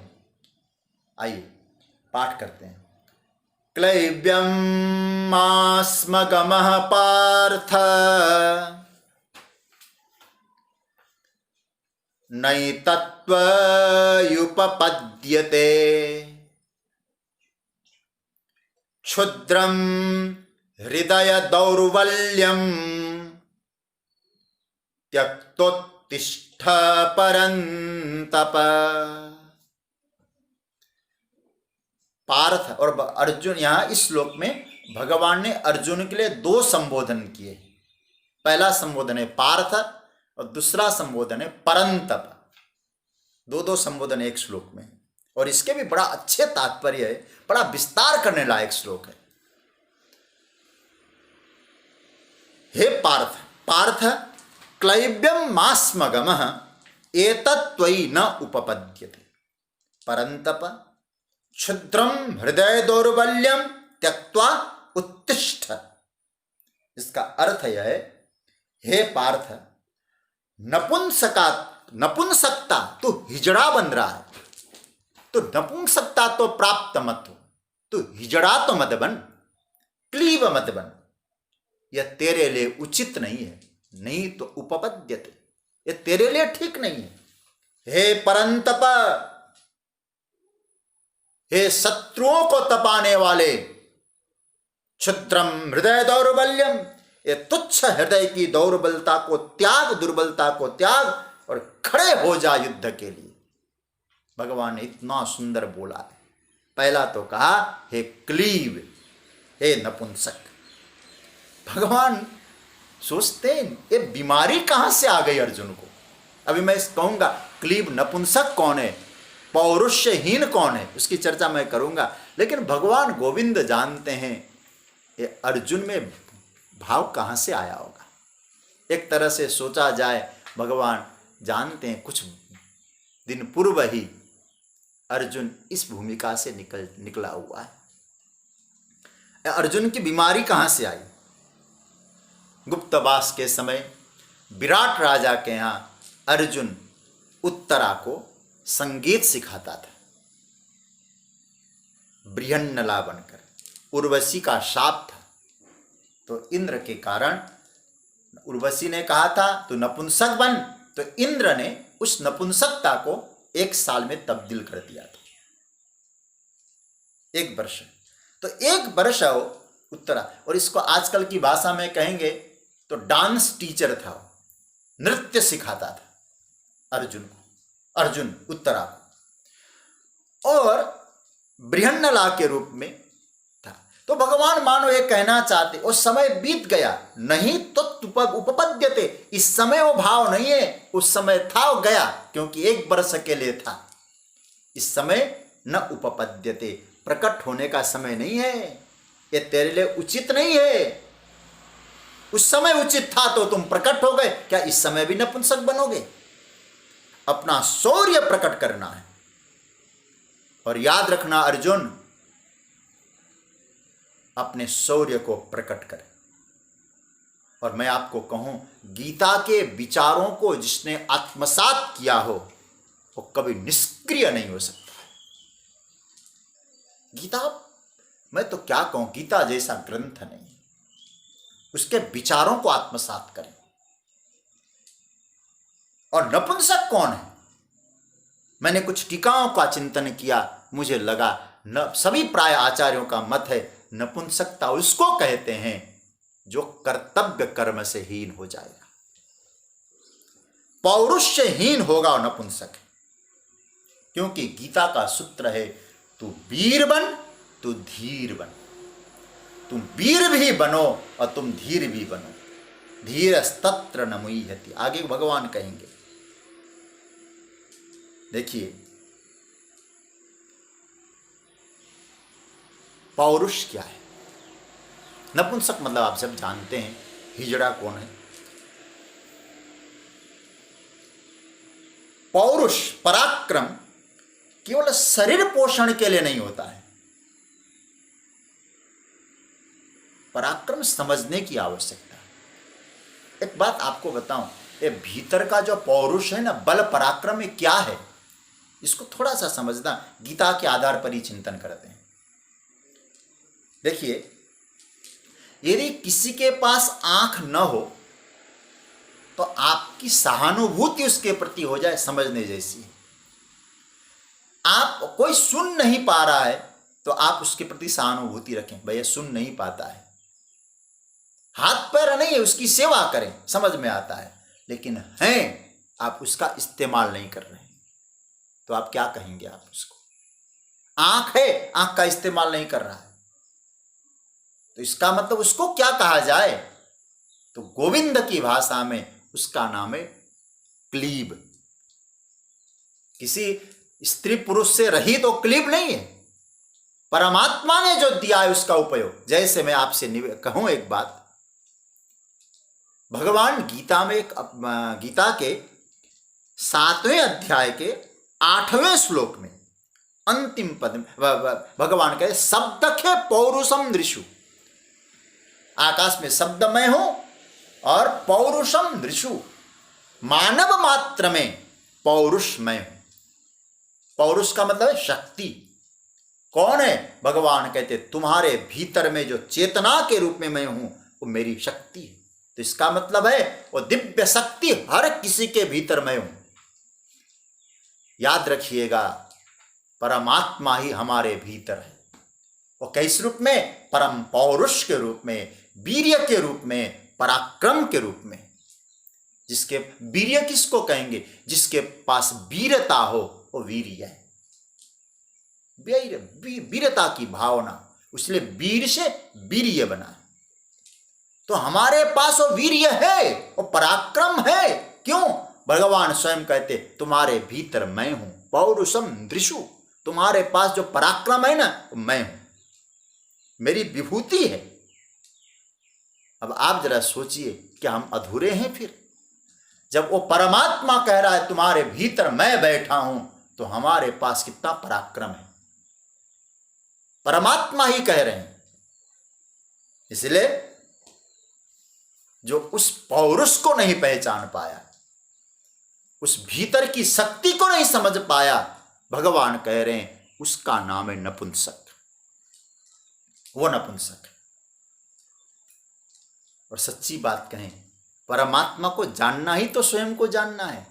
आइए पाठ करते हैं। क्लैब्यं मास्मगमः पार्थ नैतत्त्वयुपपद्यते क्षुद्रं हृदय दौर्बल्यं त्यक्तोत्तिष्ठ परन्तप। पार्थ और अर्जुन, यहाँ इस श्लोक में भगवान ने अर्जुन के लिए दो संबोधन किए। पहला संबोधन है पार्थ और दूसरा संबोधन है परंतप। दो संबोधन एक श्लोक में, और इसके भी बड़ा अच्छे तात्पर्य है, बड़ा विस्तार करने लायक श्लोक है। हे पार्थ, पार्थ क्लैब्यं मास्मगमः एतत् त्वयि न उपपद्यते। परंतप, क्षुद्रम हृदय दौर्बल्यम त्यक्त्वा उत्तिष्ठ। इसका अर्थ यह है, हे पार्थ, नपुंसकता तू हिजड़ा बन रहा है, तो नपुंसकता तो प्राप्त मत हो, तू हिजड़ा तो मत बन, क्लीब मत बन। यह तेरे लिए उचित नहीं है, नहीं तो उपपद्यते, यह तेरे लिए ठीक नहीं है। हे परंतप, हे शत्रुओं को तपाने वाले, क्षुद्रम हृदय दौर्बल्यम, ये तुच्छ हृदय की दौर्बलता को त्याग, दुर्बलता को त्याग और खड़े हो जा युद्ध के लिए। भगवान ने इतना सुंदर बोला है। पहला तो कहा हे क्लीब, हे नपुंसक। भगवान सोचते हैं ये बीमारी कहां से आ गई अर्जुन को। अभी मैं कहूंगा क्लीब नपुंसक कौन है, पौरुषहीन कौन है, उसकी चर्चा मैं करूंगा। लेकिन भगवान गोविंद जानते हैं ये अर्जुन में भाव कहां से आया होगा। एक तरह से सोचा जाए, भगवान जानते हैं कुछ दिन पूर्व ही अर्जुन इस भूमिका से निकला हुआ है। अर्जुन की बीमारी कहां से आई। गुप्तवास के समय विराट राजा के यहाँ अर्जुन उत्तरा को संगीत सिखाता था, बृहन्नला बनकर। उर्वशी का शाप था, तो इंद्र के कारण उर्वशी ने कहा था तू नपुंसक बन, तो इंद्र ने उस नपुंसकता को 1 साल में तब्दील कर दिया था। 1 वर्ष, तो 1 वर्ष उत्तरा, और इसको आजकल की भाषा में कहेंगे तो डांस टीचर था, नृत्य सिखाता था अर्जुन उत्तरा को, और बृहन्नला के रूप में था। तो भगवान मानो ये कहना चाहते, वो समय बीत गया, नहीं तो उपपद्यते, इस समय वो भाव नहीं है, उस समय था वो गया, क्योंकि 1 वर्ष के लिए था। इस समय न उपपद्यते, प्रकट होने का समय नहीं है, ये तेरे लिए उचित नहीं है। उस समय उचित था तो तुम प्रकट हो गए, क्या इस समय भी नपुंसक बनोगे। अपना शौर्य प्रकट करना है। और याद रखना अर्जुन, अपने शौर्य को प्रकट करे। और मैं आपको कहूं, गीता के विचारों को जिसने आत्मसात किया हो वो कभी निष्क्रिय नहीं हो सकता। गीता, मैं तो क्या कहूं, गीता जैसा ग्रंथ नहीं, उसके विचारों को आत्मसात करें। और नपुंसक कौन है, मैंने कुछ टीकाओं का चिंतन किया, मुझे लगा सभी प्राय आचार्यों का मत है, नपुंसकता उसको कहते हैं जो कर्तव्य कर्म से हीन हो जाएगा, पौरुषहीन होगा और नपुंसक है। क्योंकि गीता का सूत्र है, तू वीर बन, तू धीर बन। तुम वीर भी बनो और तुम धीर भी बनो, धीरस्तत्र न मुह्यति। आगे भगवान कहेंगे, देखिए पौरुष क्या है। नपुंसक मतलब आप सब जानते हैं, हिजड़ा कौन है। पौरुष, पराक्रम केवल शरीर पोषण के लिए नहीं होता है, पराक्रम समझने की आवश्यकता है। एक बात आपको बताऊं, ये भीतर का जो पौरुष है ना, बल पराक्रम में क्या है, इसको थोड़ा सा समझना, गीता के आधार पर ही चिंतन करते हैं। देखिए, यदि किसी के पास आंख न हो तो आपकी सहानुभूति उसके प्रति हो जाए समझने जैसी। आप कोई सुन नहीं पा रहा है तो आप उसके प्रति सहानुभूति रखें, भैया सुन नहीं पाता है, हाथ पैर नहीं है, उसकी सेवा करें, समझ में आता है। लेकिन हैं आप उसका इस्तेमाल नहीं कर रहे हैं, तो आप क्या कहेंगे। आप उसको, आंख है, आंख का इस्तेमाल नहीं कर रहा है, तो इसका मतलब उसको क्या कहा जाए, तो गोविंद की भाषा में उसका नाम है क्लीब। किसी स्त्री पुरुष से रही तो क्लीब नहीं है, परमात्मा ने जो दिया है उसका उपयोग। जैसे मैं आपसे कहूं एक बात, भगवान गीता में गीता के 7वें अध्याय के 8वें श्लोक में अंतिम पद भगवान कहे शब्दखे पौरुषम दृशु, आकाश में शब्द मैं हूं और पौरुषम दृशु, मानव मात्र में पौरुष मैं हूं। पौरुष का मतलब है शक्ति। कौन है? भगवान कहते तुम्हारे भीतर में जो चेतना के रूप में मैं हूं वो मेरी शक्ति है। तो इसका मतलब है वो दिव्य शक्ति हर किसी के भीतर मैं हूं। याद रखिएगा, परमात्मा ही हमारे भीतर है। वो किस रूप में? परम पौरुष के रूप में, वीर्य के रूप में, पराक्रम के रूप में। जिसके वीर्य किसको कहेंगे? जिसके पास वीरता हो वो वीर्य है। वीरता की भावना, इसलिए वीर से वीर्य बना। तो हमारे पास वो वीर्य है, वो पराक्रम है। क्यों? भगवान स्वयं कहते तुम्हारे भीतर मैं हूं, पौरुषम दृशु, तुम्हारे पास जो पराक्रम है ना वो मैं हूं, मेरी विभूति है। अब आप जरा सोचिए, क्या हम अधूरे हैं फिर? जब वो परमात्मा कह रहा है तुम्हारे भीतर मैं बैठा हूं, तो हमारे पास कितना पराक्रम है। परमात्मा ही कह रहे हैं। इसलिए जो उस पौरुष को नहीं पहचान पाया, उस भीतर की शक्ति को नहीं समझ पाया, भगवान कह रहे हैं उसका नाम है नपुंसक। वो नपुंसक है। और सच्ची बात कहें, परमात्मा को जानना ही तो स्वयं को जानना है।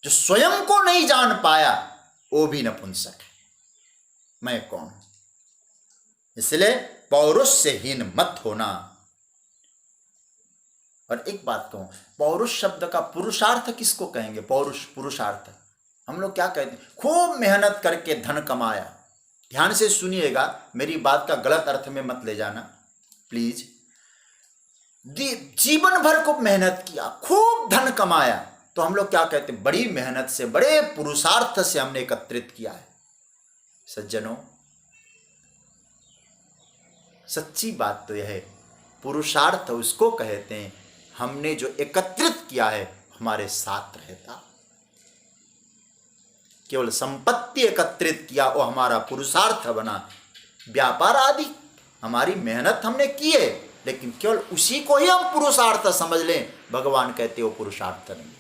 जो स्वयं को नहीं जान पाया वो भी नपुंसक है। मैं कौन? इसलिए पौरुष से हीन मत होना। और एक बात कहूं, पौरुष शब्द का पुरुषार्थ किसको कहेंगे? पौरुष, पुरुषार्थ हम लोग क्या कहते हैं? खूब मेहनत करके धन कमाया। ध्यान से सुनिएगा, मेरी बात का गलत अर्थ में मत ले जाना प्लीज। जीवन भर खूब मेहनत किया, खूब धन कमाया, तो हम लोग क्या कहते हैं? बड़ी मेहनत से, बड़े पुरुषार्थ से हमने एकत्रित किया है। सज्जनों, सच्ची बात तो यह है, पुरुषार्थ उसको कहते हैं हमने जो एकत्रित किया है हमारे साथ रहता। केवल संपत्ति एकत्रित किया वो हमारा पुरुषार्थ बना। व्यापार आदि हमारी मेहनत हमने की है, लेकिन केवल उसी को ही हम पुरुषार्थ समझ लें, भगवान कहते हो पुरुषार्थ नहीं।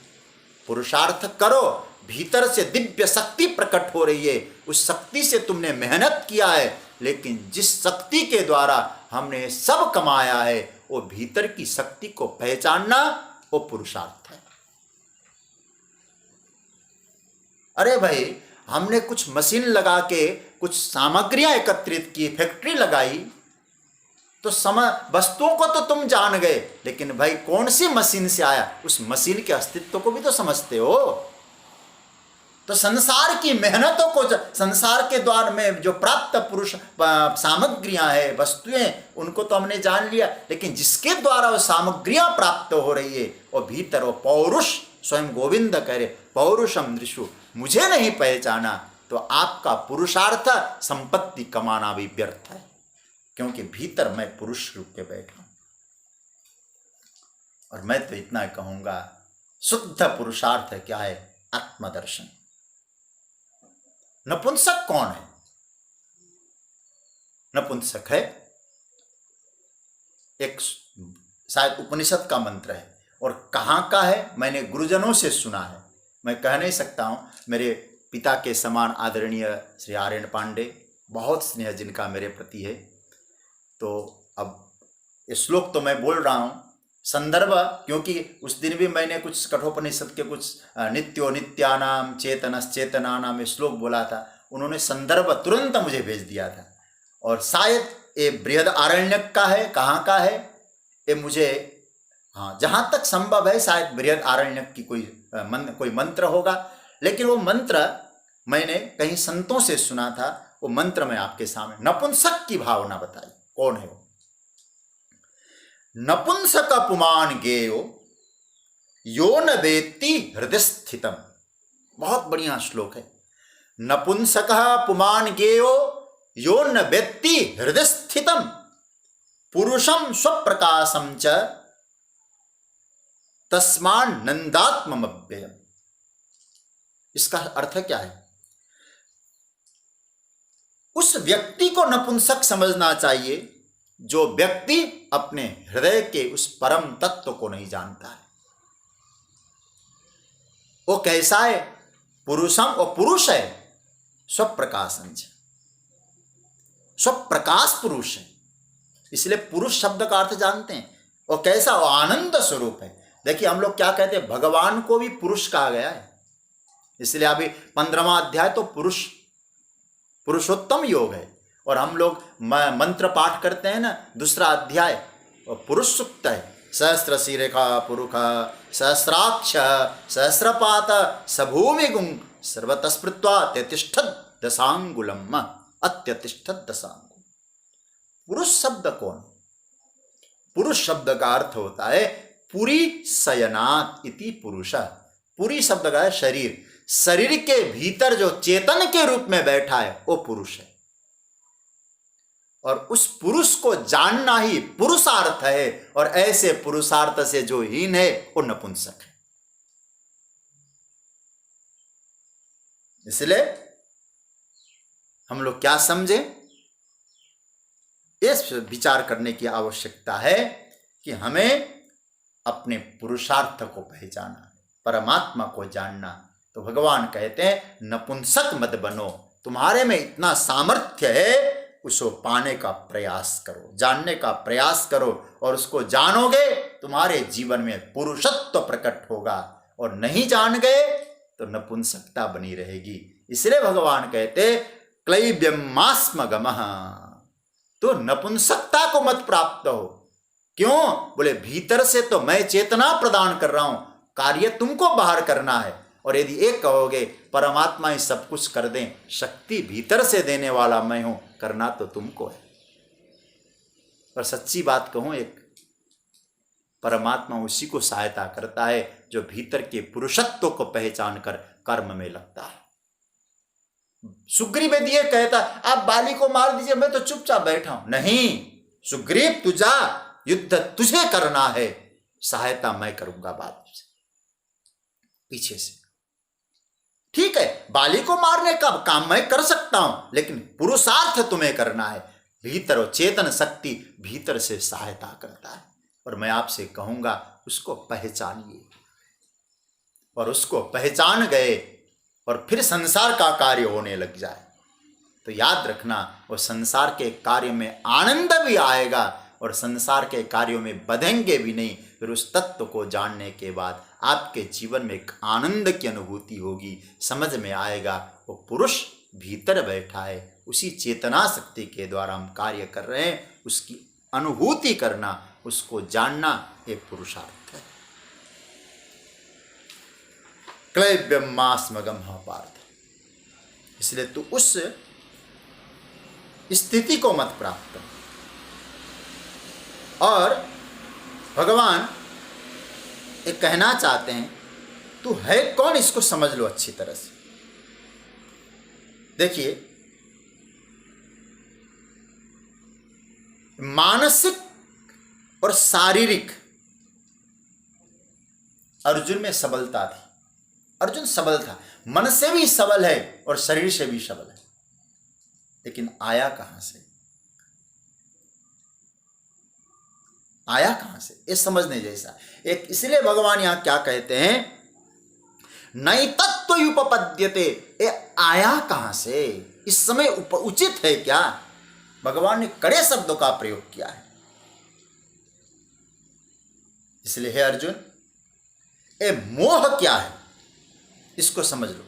पुरुषार्थ करो, भीतर से दिव्य शक्ति प्रकट हो रही है, उस शक्ति से तुमने मेहनत किया है, लेकिन जिस शक्ति के द्वारा हमने सब कमाया है वो भीतर की शक्ति को पहचानना वो पुरुषार्थ है। अरे भाई, हमने कुछ मशीन लगा के कुछ सामग्रियां एकत्रित की, फैक्ट्री लगाई, तो वस्तुओं को तो तुम जान गए, लेकिन भाई कौन सी मशीन से आया, उस मशीन के अस्तित्व को भी तो समझते हो। तो संसार की मेहनतों को, संसार के द्वार में जो प्राप्त पुरुष सामग्रियां हैं, वस्तुएं, उनको तो हमने जान लिया, लेकिन जिसके द्वारा वो सामग्रियां प्राप्त हो रही है वो भीतर वो पौरुष, स्वयं गोविंद कह रहे पौरुषम दृशु, मुझे नहीं पहचाना तो आपका पुरुषार्थ संपत्ति कमाना भी व्यर्थ है, क्योंकि भीतर मैं पुरुष रूप में बैठा हूं। और मैं तो इतना कहूंगा, शुद्ध पुरुषार्थ क्या है? आत्मदर्शन। नपुंसक कौन है? नपुंसक है एक शायद उपनिषद का मंत्र है, और कहाँ का है मैंने गुरुजनों से सुना है, मैं कह नहीं सकता हूँ। मेरे पिता के समान आदरणीय श्री आर्यन पांडे, बहुत स्नेह जिनका मेरे प्रति है। तो अब ये श्लोक तो मैं बोल रहा हूँ, संदर्भ, क्योंकि उस दिन भी मैंने कुछ कठोपनिषद के कुछ नित्यो नित्यानाम चेतनश्चेतनानाम श्लोक बोला था, उन्होंने संदर्भ तुरंत मुझे भेज दिया था। और शायद ये बृहद आरण्यक का है, कहाँ का है ये मुझे, हाँ जहाँ तक संभव है शायद बृहद आरण्यक की कोई मंत्र होगा, लेकिन वो मंत्र मैंने कहीं संतों से सुना था। वो मंत्र मैं आपके सामने, नपुंसक की भावना बताई। कौन है वो? नपुंसक पुमान गेयो यो न वेत्ति हृदय स्थितम। बहुत बढ़िया श्लोक है। नपुंसक पुमान गेयो यो न वेत्ति हृदय स्थितम पुरुषम स्वप्रकाशम च तस्मान नंदात्मव्ययम। इसका अर्थ क्या है? उस व्यक्ति को नपुंसक समझना चाहिए जो व्यक्ति अपने हृदय के उस परम तत्व को नहीं जानता है। वो कैसा है? पुरुषम, और पुरुष है स्वप्रकाशं, स्वप्रकाश पुरुष है। इसलिए पुरुष शब्द का अर्थ जानते हैं। और कैसा? वो आनंद स्वरूप है। देखिए हम लोग क्या कहते हैं, भगवान को भी पुरुष कहा गया है। इसलिए अभी 15वां अध्याय तो पुरुषोत्तम योग है। और हम लोग मंत्र पाठ करते हैं ना, दूसरा अध्याय और पुरुष सुक्त है। सहस्र शिरेखा पुरुष सहस्राक्ष सहस्रपात सभूमि गुं सर्वतस्पृत्वा त्यतिष्ठत् दशांगुलम अत्यतिष्ठत् दशांगुलम। पुरुष शब्द कौन? पुरुष शब्द का अर्थ होता है पुरी शयनात् इति पुरुष। पुरी शब्द का है शरीर। शरीर के भीतर जो चेतन के रूप में बैठा है वो पुरुष है। और उस पुरुष को जानना ही पुरुषार्थ है। और ऐसे पुरुषार्थ से जो हीन है वो नपुंसक है। इसलिए हम लोग क्या समझे, इस विचार करने की आवश्यकता है कि हमें अपने पुरुषार्थ को पहचाना, परमात्मा को जानना। तो भगवान कहते हैं नपुंसक मत बनो, तुम्हारे में इतना सामर्थ्य है, उसको पाने का प्रयास करो, जानने का प्रयास करो। और उसको जानोगे तुम्हारे जीवन में पुरुषत्व प्रकट होगा। और नहीं जान गए तो नपुंसकता बनी रहेगी। इसलिए भगवान कहते क्लैब्यमास्म गमः, तो नपुंसकता को मत प्राप्त हो। क्यों? बोले भीतर से तो मैं चेतना प्रदान कर रहा हूं, कार्य तुमको बाहर करना है। और यदि एक कहोगे परमात्मा ही सब कुछ कर दें, शक्ति भीतर से देने वाला मैं हूं, करना तो तुमको है। पर सच्ची बात कहूं, एक परमात्मा उसी को सहायता करता है जो भीतर के पुरुषत्व को पहचान कर कर्म में लगता है। सुग्रीव यदि ये कहता आप बाली को मार दीजिए, मैं तो चुपचाप बैठा हूं, नहीं, सुग्रीव तू जा, युद्ध तुझे करना है, सहायता मैं करूंगा बाद से, पीछे से। ठीक है, बाली को मारने का काम मैं कर सकता हूं, लेकिन पुरुषार्थ तुम्हें करना है। भीतर और चेतन शक्ति भीतर से सहायता करता है। और मैं आपसे कहूंगा उसको पहचानिए। और उसको पहचान गए और फिर संसार का कार्य होने लग जाए तो याद रखना वो संसार के कार्य में आनंद भी आएगा और संसार के कार्यों में बंधेंगे भी नहीं। फिर उस तत्व को जानने के बाद आपके जीवन में एक आनंद की अनुभूति होगी। समझ में आएगा वो पुरुष भीतर बैठा है, उसी चेतना शक्ति के द्वारा हम कार्य कर रहे हैं। उसकी अनुभूति करना, उसको जानना एक पुरुषार्थ है। क्लैब्यमास्मगम पार्थ। इसलिए तू उस स्थिति को मत प्राप्त। और भगवान ये कहना चाहते हैं तू है कौन, इसको समझ लो अच्छी तरह से। देखिए, मानसिक और शारीरिक अर्जुन में सबलता थी। अर्जुन सबल था, मन से भी सबल है और शरीर से भी सबल है, लेकिन आया कहां से? आया कहां से, ये समझने जैसा एक। इसलिए भगवान यहां क्या कहते हैं, नैतत्त्वयुपपद्यते, ये आया कहां से, इस समय उचित है क्या? भगवान ने कड़े शब्दों का प्रयोग किया है। इसलिए हे अर्जुन, ये मोह क्या है इसको समझ लो।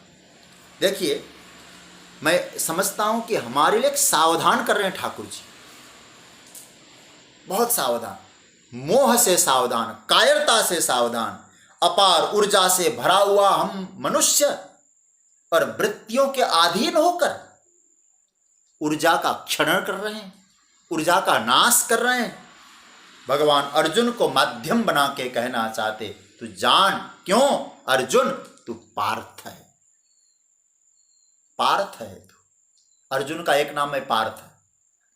देखिए, मैं समझता हूं कि हमारे लिए सावधान कर रहे हैं ठाकुर जी, बहुत सावधान, मोह से सावधान, कायरता से सावधान। अपार ऊर्जा से भरा हुआ हम मनुष्य और वृत्तियों के अधीन होकर ऊर्जा का क्षरण कर रहे हैं, ऊर्जा का नाश कर रहे हैं। भगवान अर्जुन को माध्यम बना के कहना चाहते, तू जान। क्यों अर्जुन? तू पार्थ है, पार्थ है तू। अर्जुन का एक नाम है पार्थ।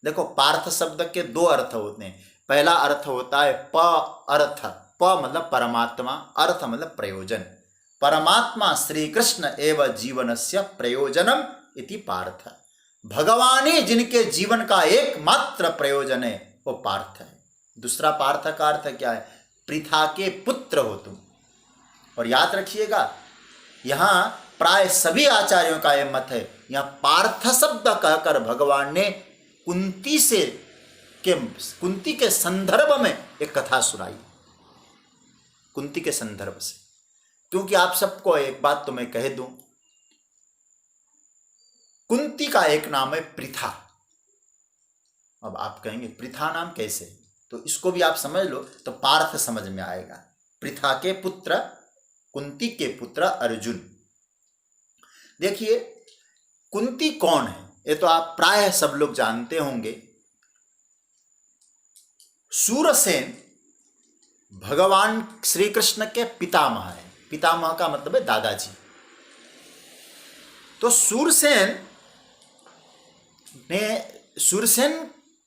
देखो, पार्थ शब्द के दो अर्थ होते हैं। पहला अर्थ होता है प अर्थ, प मतलब परमात्मा, अर्थ मतलब प्रयोजन। परमात्मा श्री कृष्ण एवं जीवनस्य प्रयोजनम इति पार्थ। भगवान ही जिनके जीवन का एकमात्र प्रयोजन है वो पार्थ है। दूसरा पार्थ का अर्थ क्या है? पृथा के पुत्र हो तुम। और याद रखिएगा, यहां प्राय सभी आचार्यों का यह मत है, यहां पार्थ शब्द कहकर भगवान ने कुंती के संदर्भ में एक कथा सुनाई, कुंती के संदर्भ से। क्योंकि आप सबको एक बात तो मैं कह दूं, कुंती का एक नाम है पृथा। अब आप कहेंगे पृथा नाम कैसे? तो इसको भी आप समझ लो तो पार्थ समझ में आएगा। पृथा के पुत्र, कुंती के पुत्र अर्जुन। देखिए कुंती कौन है ये तो आप प्राय सब लोग जानते होंगे। सूरसेन भगवान श्री कृष्ण के पितामह है। पितामह का मतलब है दादाजी। तो सूरसेन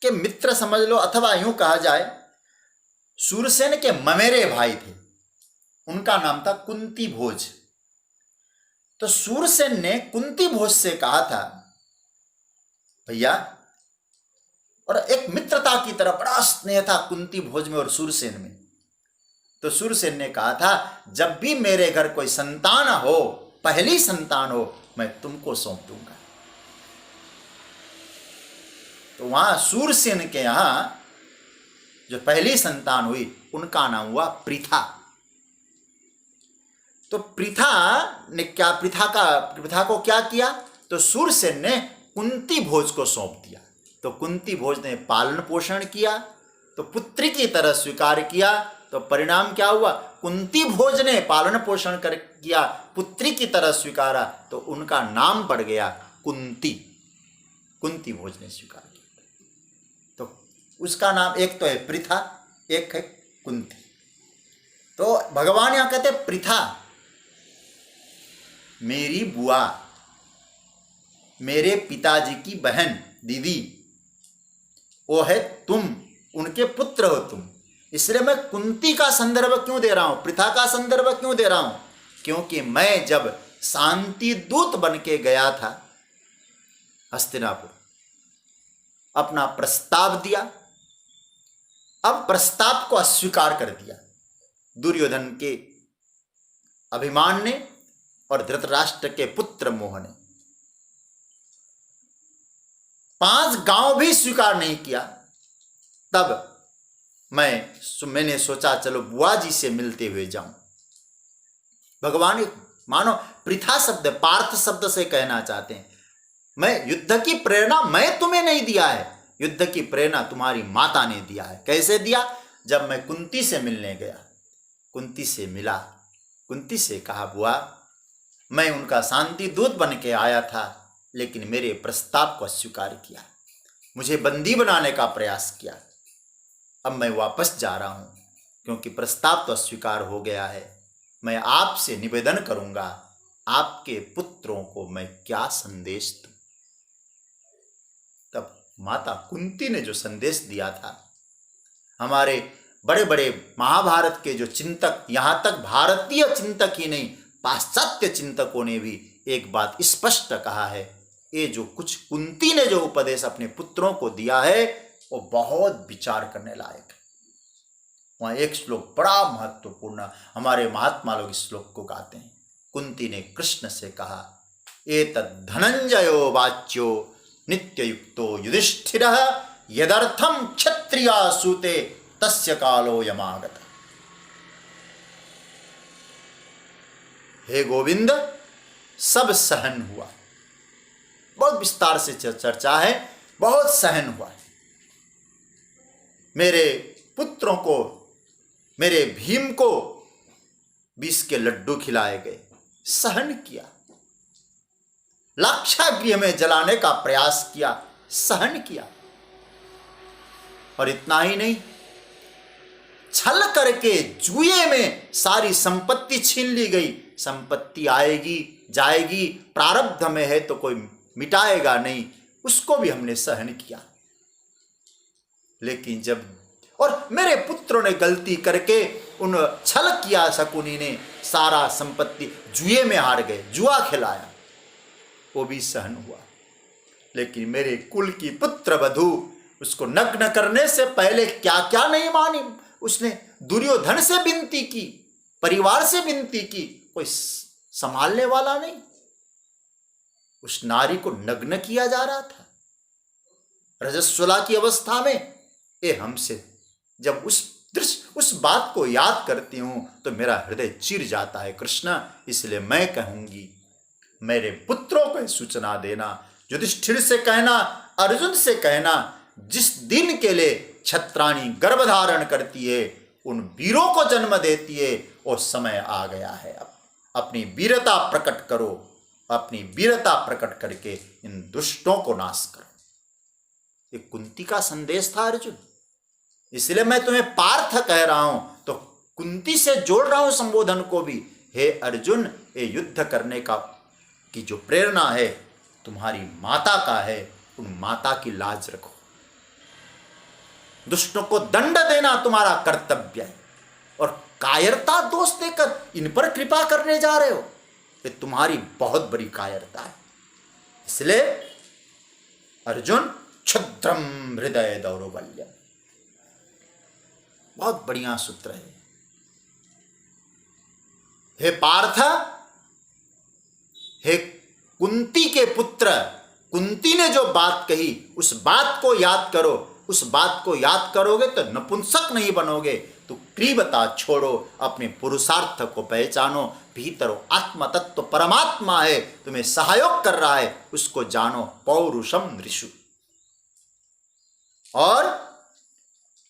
के मित्र समझ लो, अथवा यूं कहा जाए सूरसेन के ममेरे भाई थे, उनका नाम था कुंती भोज। तो सूरसेन ने कुंती भोज से कहा था भैया, और एक मित्रता की तरह बड़ा स्नेह था कुंती भोज में और सूरसेन में। तो सूरसेन ने कहा था जब भी मेरे घर कोई संतान हो, पहली संतान हो, मैं तुमको सौंप दूंगा। तो वहां सूरसेन के यहां जो पहली संतान हुई उनका नाम हुआ पृथा। तो पृथा ने क्या, पृथा को क्या किया? तो सूरसेन ने कुंती भोज को सौंप दिया। तो कुंती भोज ने पालन पोषण किया, तो पुत्री की तरह स्वीकार किया। तो परिणाम क्या हुआ? कुंती भोज ने पालन पोषण कर किया, पुत्री की तरह स्वीकारा, तो उनका नाम पड़ गया कुंती। कुंती भोज ने स्वीकार किया, तो उसका नाम एक तो है पृथा, एक है कुंती। तो भगवान यहां कहते पृथा मेरी बुआ, मेरे पिताजी की बहन, दीदी, वो है तुम, उनके पुत्र हो तुम। इसलिए मैं कुंती का संदर्भ क्यों दे रहा हूं, पृथा का संदर्भ क्यों दे रहा हूं? क्योंकि मैं जब शांति दूत बन के गया था हस्तिनापुर, अपना प्रस्ताव दिया, अब प्रस्ताव को अस्वीकार कर दिया दुर्योधन के अभिमान ने और धृतराष्ट्र के पुत्र मोह ने। 5 गांव भी स्वीकार नहीं किया। तब मैंने सोचा चलो बुआ जी से मिलते हुए जाऊं। भगवान मानो पृथा शब्द, पार्थ शब्द से कहना चाहते हैं, मैं युद्ध की प्रेरणा मैं तुम्हें नहीं दिया है, युद्ध की प्रेरणा तुम्हारी माता ने दिया है। कैसे दिया? जब मैं कुंती से मिलने गया, कुंती से मिला, कुंती से कहा बुआ मैं उनका शांति दूत बन के आया था, लेकिन मेरे प्रस्ताव को अस्वीकार किया, मुझे बंदी बनाने का प्रयास किया। अब मैं वापस जा रहा हूं क्योंकि प्रस्ताव तो अस्वीकार हो गया है। मैं आपसे निवेदन करूंगा, आपके पुत्रों को मैं क्या संदेश दूं? तब माता कुंती ने जो संदेश दिया था, हमारे बड़े बड़े महाभारत के जो चिंतक, यहां तक भारतीय चिंतक ही नहीं पाश्चात्य चिंतकों ने भी एक बात स्पष्ट कहा है, ये जो कुछ कुंती ने जो उपदेश अपने पुत्रों को दिया है वो बहुत विचार करने लायक है। वहां एक श्लोक बड़ा महत्वपूर्ण, हमारे महात्मा लोग इस श्लोक को गाते हैं। कुंती ने कृष्ण से कहा एतद् धनंजयो वाच्यो नित्ययुक्तो युधिष्ठिरः यदर्थम क्षत्रिया सूते तस्य कालो यमागत। हे गोविंद, सब सहन हुआ, बहुत विस्तार से चर्चा है, बहुत सहन हुआ। मेरे पुत्रों को, मेरे भीम को 20 के लड्डू खिलाए गए, सहन किया। लाक्षागृह में जलाने का प्रयास किया, सहन किया। और इतना ही नहीं, छल करके जुए में सारी संपत्ति छीन ली गई। संपत्ति आएगी जाएगी, प्रारब्ध में है तो कोई मिटाएगा नहीं, उसको भी हमने सहन किया। लेकिन जब और मेरे पुत्रों ने गलती करके उन छल किया, शकुनी ने सारा संपत्ति जुए में हार गए, जुआ खिलाया, वो भी सहन हुआ। लेकिन मेरे कुल की पुत्र वधू उसको नग्न करने से पहले क्या क्या नहीं मानी उसने। दुर्योधन से विनती की, परिवार से विनती की, कोई संभालने वाला नहीं। उस नारी को नग्न किया जा रहा था रजस्वला की अवस्था में। ये हमसे जब उस दृश्य, उस बात को याद करती हूं तो मेरा हृदय चिर जाता है कृष्ण। इसलिए मैं कहूंगी, मेरे पुत्रों को सूचना देना, युधिष्ठिर से कहना, अर्जुन से कहना, जिस दिन के लिए छत्राणी गर्भ धारण करती है, उन वीरों को जन्म देती है, वो समय आ गया है। अब अपनी वीरता प्रकट करो, अपनी वीरता प्रकट करके इन दुष्टों को नाश करो। ये कुंती का संदेश था अर्जुन। इसलिए मैं तुम्हें पार्थ कह रहा हूं, तो कुंती से जोड़ रहा हूं संबोधन को भी। हे अर्जुन, ये युद्ध करने का की जो प्रेरणा है तुम्हारी माता का है, उन माता की लाज रखो। दुष्टों को दंड देना तुम्हारा कर्तव्य है, और कायरता दोष देकर इन पर कृपा करने जा रहे हो, ये तुम्हारी बहुत बड़ी कायरता है। इसलिए अर्जुन, क्षुद्रम हृदय दौर्बल्यम, बहुत बढ़िया सूत्र है। हे पार्थ, हे कुंती के पुत्र, कुंती ने जो बात कही उस बात को याद करो। उस बात को याद करोगे तो नपुंसक नहीं बनोगे। तो क्रीबता छोड़ो, अपने पुरुषार्थ को पहचानो। भीतर आत्म तत्व परमात्मा है, तुम्हें सहयोग कर रहा है, उसको जानो। पौरुषम ऋषु। और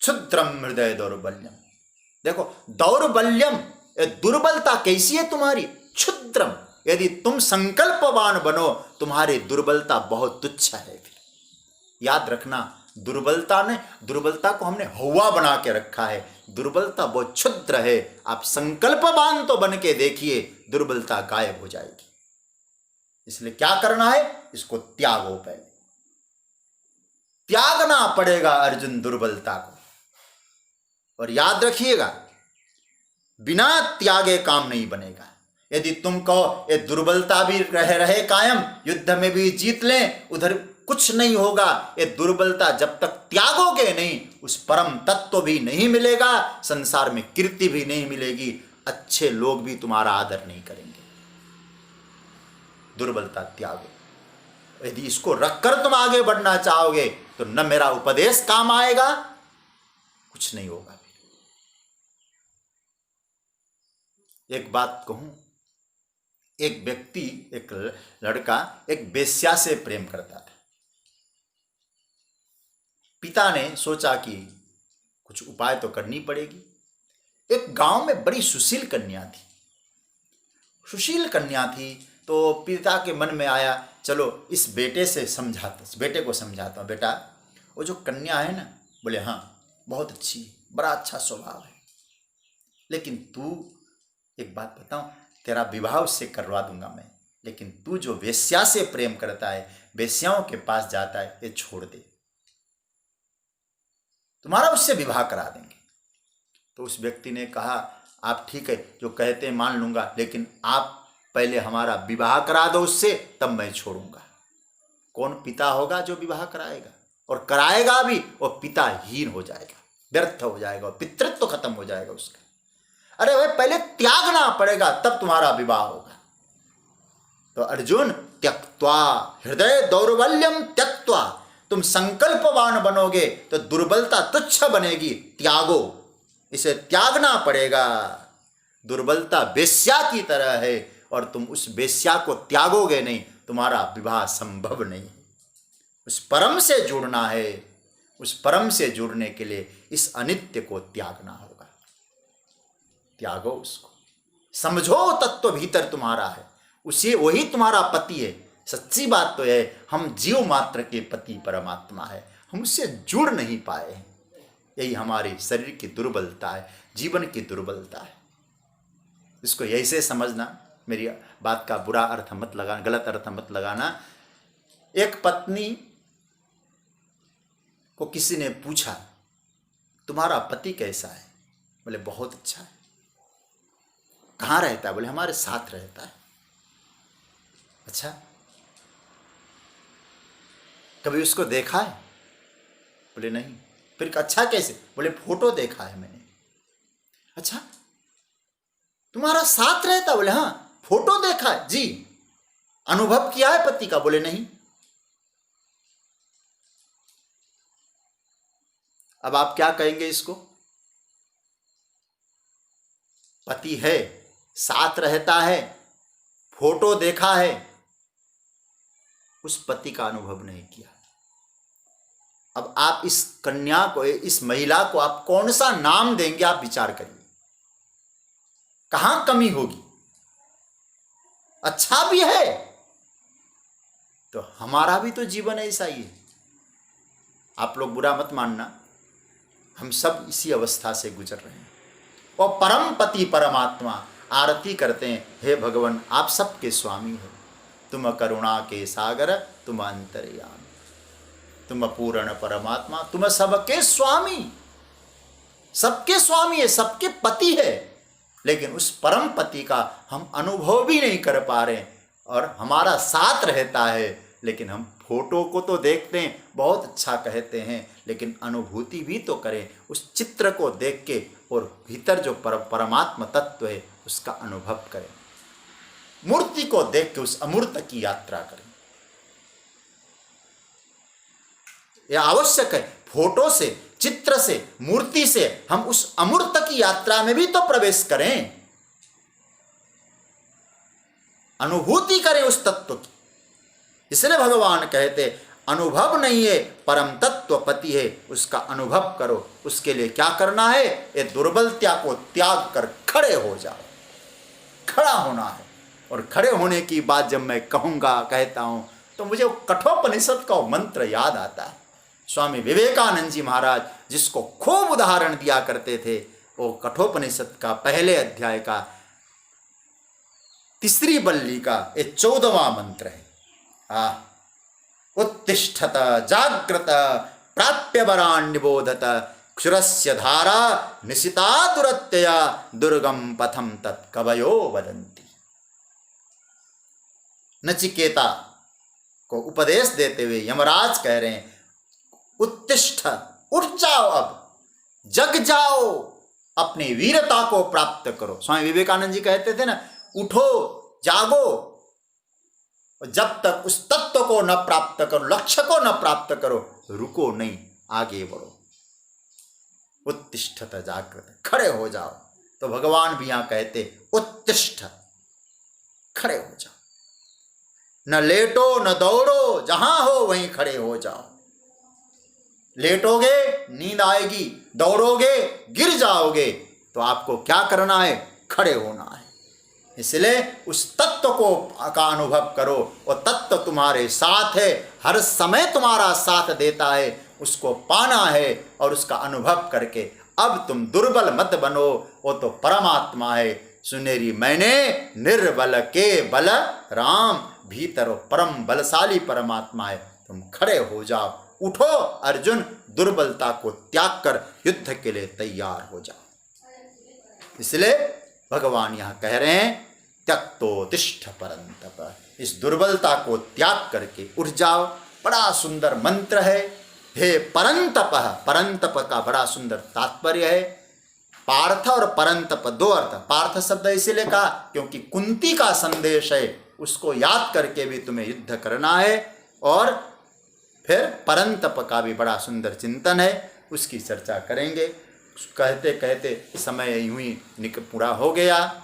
क्षुद्रम हृदय दौर्बल्यम, देखो दौर्बल्यम, दुर्बलता कैसी है तुम्हारी? क्षुद्रम, यदि तुम संकल्पवान बनो, तुम्हारी दुर्बलता बहुत तुच्छ है। याद रखना, दुर्बलता ने, दुर्बलता को हमने हवा बना के रखा है। दुर्बलता बहुत क्षुद्र है। आप संकल्पवान तो बन के देखिए, दुर्बलता गायब हो जाएगी। इसलिए क्या करना है? इसको त्यागो। पहले त्यागना पड़ेगा अर्जुन दुर्बलता को। और याद रखिएगा, बिना त्यागे काम नहीं बनेगा। यदि तुम कहो ये दुर्बलता भी रहे कायम, युद्ध में भी जीत लें, उधर कुछ नहीं होगा। ये दुर्बलता जब तक त्यागोगे नहीं, उस परम तत्व भी नहीं मिलेगा, संसार में कीर्ति भी नहीं मिलेगी, अच्छे लोग भी तुम्हारा आदर नहीं करेंगे। दुर्बलता त्यागो। यदि इसको रखकर तुम आगे बढ़ना चाहोगे तो न मेरा उपदेश काम आएगा, कुछ नहीं होगा। एक बात कहूं, एक व्यक्ति, एक लड़का एक वेश्या से प्रेम करता था। पिता ने सोचा कि कुछ उपाय तो करनी पड़ेगी। एक गांव में बड़ी सुशील कन्या थी। सुशील कन्या थी तो पिता के मन में आया, चलो इस बेटे से समझाता, इस बेटे को समझाता हूँ। बेटा, वो जो कन्या है ना, बोले हाँ बहुत अच्छी, बड़ा अच्छा स्वभाव है, लेकिन तू, एक बात बताऊं, तेरा विवाह उससे करवा दूंगा मैं, लेकिन तू जो वेश्या से प्रेम करता है, वेश्याओं के पास जाता है, ये छोड़ दे, तुम्हारा उससे विवाह करा देंगे। तो उस व्यक्ति ने कहा, आप ठीक है जो कहते हैं मान लूंगा, लेकिन आप पहले हमारा विवाह करा दो उससे, तब मैं छोड़ूंगा। कौन पिता होगा जो विवाह कराएगा? और कराएगा भी, और पिताहीन हो जाएगा, व्यर्थ हो जाएगा, पितृत्व खत्म हो जाएगा उसका। अरे भाई, पहले त्यागना पड़ेगा, तब तुम्हारा विवाह होगा। तो अर्जुन, त्यक्त्वा हृदय दौर्बल्यम त्यक्त्वा, तुम संकल्पवान बनोगे तो दुर्बलता तुच्छ बनेगी। त्यागो, इसे त्यागना पड़ेगा। दुर्बलता वेश्या की तरह है, और तुम उस वेश्या को त्यागोगे नहीं, तुम्हारा विवाह संभव नहीं। उस परम से जुड़ना है। उस परम से जुड़ने के लिए इस अनित्य को त्यागना होगा। त्यागो उसको, समझो तत्व भीतर तुम्हारा है, उसी, वही तुम्हारा पति है। सच्ची बात तो है, हम जीव मात्र के पति परमात्मा है, हम उससे जुड़ नहीं पाए हैं। यही हमारी शरीर की दुर्बलता है, जीवन की दुर्बलता है। इसको ऐसे समझना, मेरी बात का बुरा अर्थ मत लगाना, गलत अर्थ मत लगाना। एक पत्नी को किसी ने पूछा, तुम्हारा पति कैसा है? बोले बहुत अच्छा है। कहाँ रहता है? बोले हमारे साथ रहता है। अच्छा, कभी उसको देखा है? बोले नहीं। फिर अच्छा कैसे? बोले फोटो देखा है मैंने। अच्छा, तुम्हारा साथ रहता? बोले हाँ। फोटो देखा है? जी। अनुभव किया है पति का? बोले नहीं। अब आप क्या कहेंगे इसको? पति है, साथ रहता है, फोटो देखा है, उस पति का अनुभव नहीं किया। अब आप इस कन्या को, इस महिला को आप कौन सा नाम देंगे? आप विचार करिए, कहां कमी होगी? अच्छा भी है तो हमारा भी तो जीवन ऐसा ही है। आप लोग बुरा मत मानना, हम सब इसी अवस्था से गुजर रहे हैं। और परम पति परमात्मा आरती करते हैं, हे भगवान आप सबके स्वामी हो, तुम करुणा के सागर, तुम अंतर्यामी, तुम पूर्ण परमात्मा, तुम सबके स्वामी, सबके स्वामी है, सबके पति है। लेकिन उस परम पति का हम अनुभव भी नहीं कर पा रहे, और हमारा साथ रहता है, लेकिन हम फोटो को तो देखते हैं, बहुत अच्छा कहते हैं, लेकिन अनुभूति भी तो करें उस चित्र को देख के, और भीतर जो परमात्मा तत्व है उसका अनुभव करें। मूर्ति को देख के उस अमूर्त की यात्रा करें। यह आवश्यक है। फोटो से, चित्र से, मूर्ति से हम उस अमूर्त की यात्रा में भी तो प्रवेश करें, अनुभूति करें उस तत्व की। इसलिए भगवान कहते अनुभव नहीं है, परम तत्व पति है, उसका अनुभव करो। उसके लिए क्या करना है? ये दुर्बलता को त्याग कर खड़े हो जाओ। खड़ा होना है। और खड़े होने की बात जब मैं कहता हूं तो मुझे कठोपनिषद का मंत्र याद आता है। स्वामी विवेकानंद जी महाराज जिसको खूब उदाहरण दिया करते थे, वो कठोपनिषद का पहले अध्याय का तीसरी बल्ली का ये 14वां मंत्र है। उत्तिष्ठत जाग्रत प्राप्य वरान् निबोधत क्षुरस्य धारा निशिता दुरत्यया दुर्गम पथम तत् कवयो वदन्ति। नचिकेता को उपदेश देते हुए यमराज कह रहे हैं, उत्तिष्ठ, उठ जाओ, अब जग जाओ, अपनी वीरता को प्राप्त करो। स्वामी विवेकानंद जी कहते थे ना, उठो, जागो, जब तक उस तत्व को न प्राप्त करो, लक्ष्य को न प्राप्त करो, रुको नहीं, आगे बढ़ो। उत्तिष्ठत जागृत, खड़े हो जाओ। तो भगवान भी यहां कहते उत्तिष्ठ, खड़े हो जाओ। न लेटो न दौड़ो, जहां हो वहीं खड़े हो जाओ। लेटोगे नींद आएगी, दौड़ोगे गिर जाओगे, तो आपको क्या करना है? खड़े होना है। इसलिए उस तत्व को का अनुभव करो, और तत्व तुम्हारे साथ है, हर समय तुम्हारा साथ देता है, उसको पाना है और उसका अनुभव करके अब तुम दुर्बल मत बनो, वो तो परमात्मा है। सुनेरी मैंने निर्बल के बल राम, भीतर परम बलशाली परमात्मा है। तुम खड़े हो जाओ, उठो अर्जुन, दुर्बलता को त्याग कर युद्ध के लिए तैयार हो जाओ। इसलिए भगवान यहां कह रहे हैं, त्यक्तोतिष्ठ परंतप, इस दुर्बलता को त्याग करके उठ जाओ। बड़ा सुंदर मंत्र है, हे परंतप। परंतप का बड़ा सुंदर तात्पर्य है। पार्थ और परंतप दो अर्थ। पार्थ शब्द इसीलिए कहा क्योंकि कुंती का संदेश है, उसको याद करके भी तुम्हें युद्ध करना है। और फिर परंतप का भी बड़ा सुंदर चिंतन है, उसकी चर्चा करेंगे। कहते कहते समय यूं ही पूरा हो गया।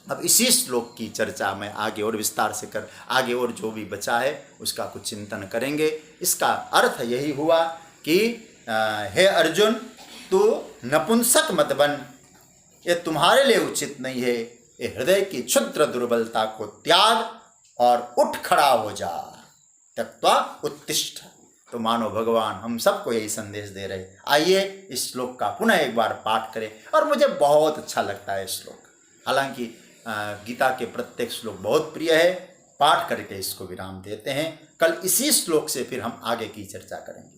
अब इसी श्लोक की चर्चा मैं आगे और विस्तार से आगे और जो भी बचा है उसका कुछ चिंतन करेंगे। इसका अर्थ यही हुआ कि हे अर्जुन, तू नपुंसक मत बन, ये तुम्हारे लिए उचित नहीं है। ये हृदय की क्षुद्र दुर्बलता को त्याग और उठ खड़ा हो जा। त्यक्त्वा उत्तिष्ठ। तो मानो भगवान हम सबको यही संदेश दे रहे। आइए इस श्लोक का पुनः एक बार पाठ करें। और मुझे बहुत अच्छा लगता है श्लोक, हालांकि गीता के प्रत्येक श्लोक बहुत प्रिय है। पाठ करके इसको विराम देते हैं। कल इसी श्लोक से फिर हम आगे की चर्चा करेंगे।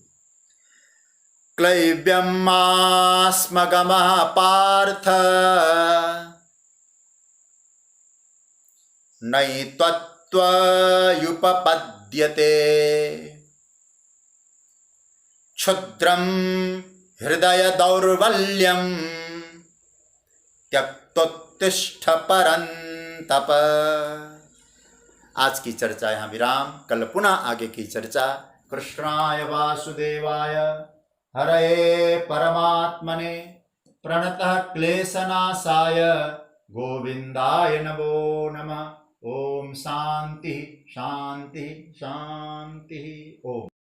क्लैव्यमास्मगमः पार्थ नैत्वत्वयुपपद्यते क्षुद्रं हृदय दौर्बल्यं त्यक्तोत्तिष्ठ परन्तप। आज की चर्चा यहाँ विराम, कल पुनः आगे की चर्चा। कृष्णाय वासुदेवाय हरये परमात्मने प्रणतः क्लेशनाशाय गोविंदाय नमो नमः। ओम शांति शांति शांति। ओम।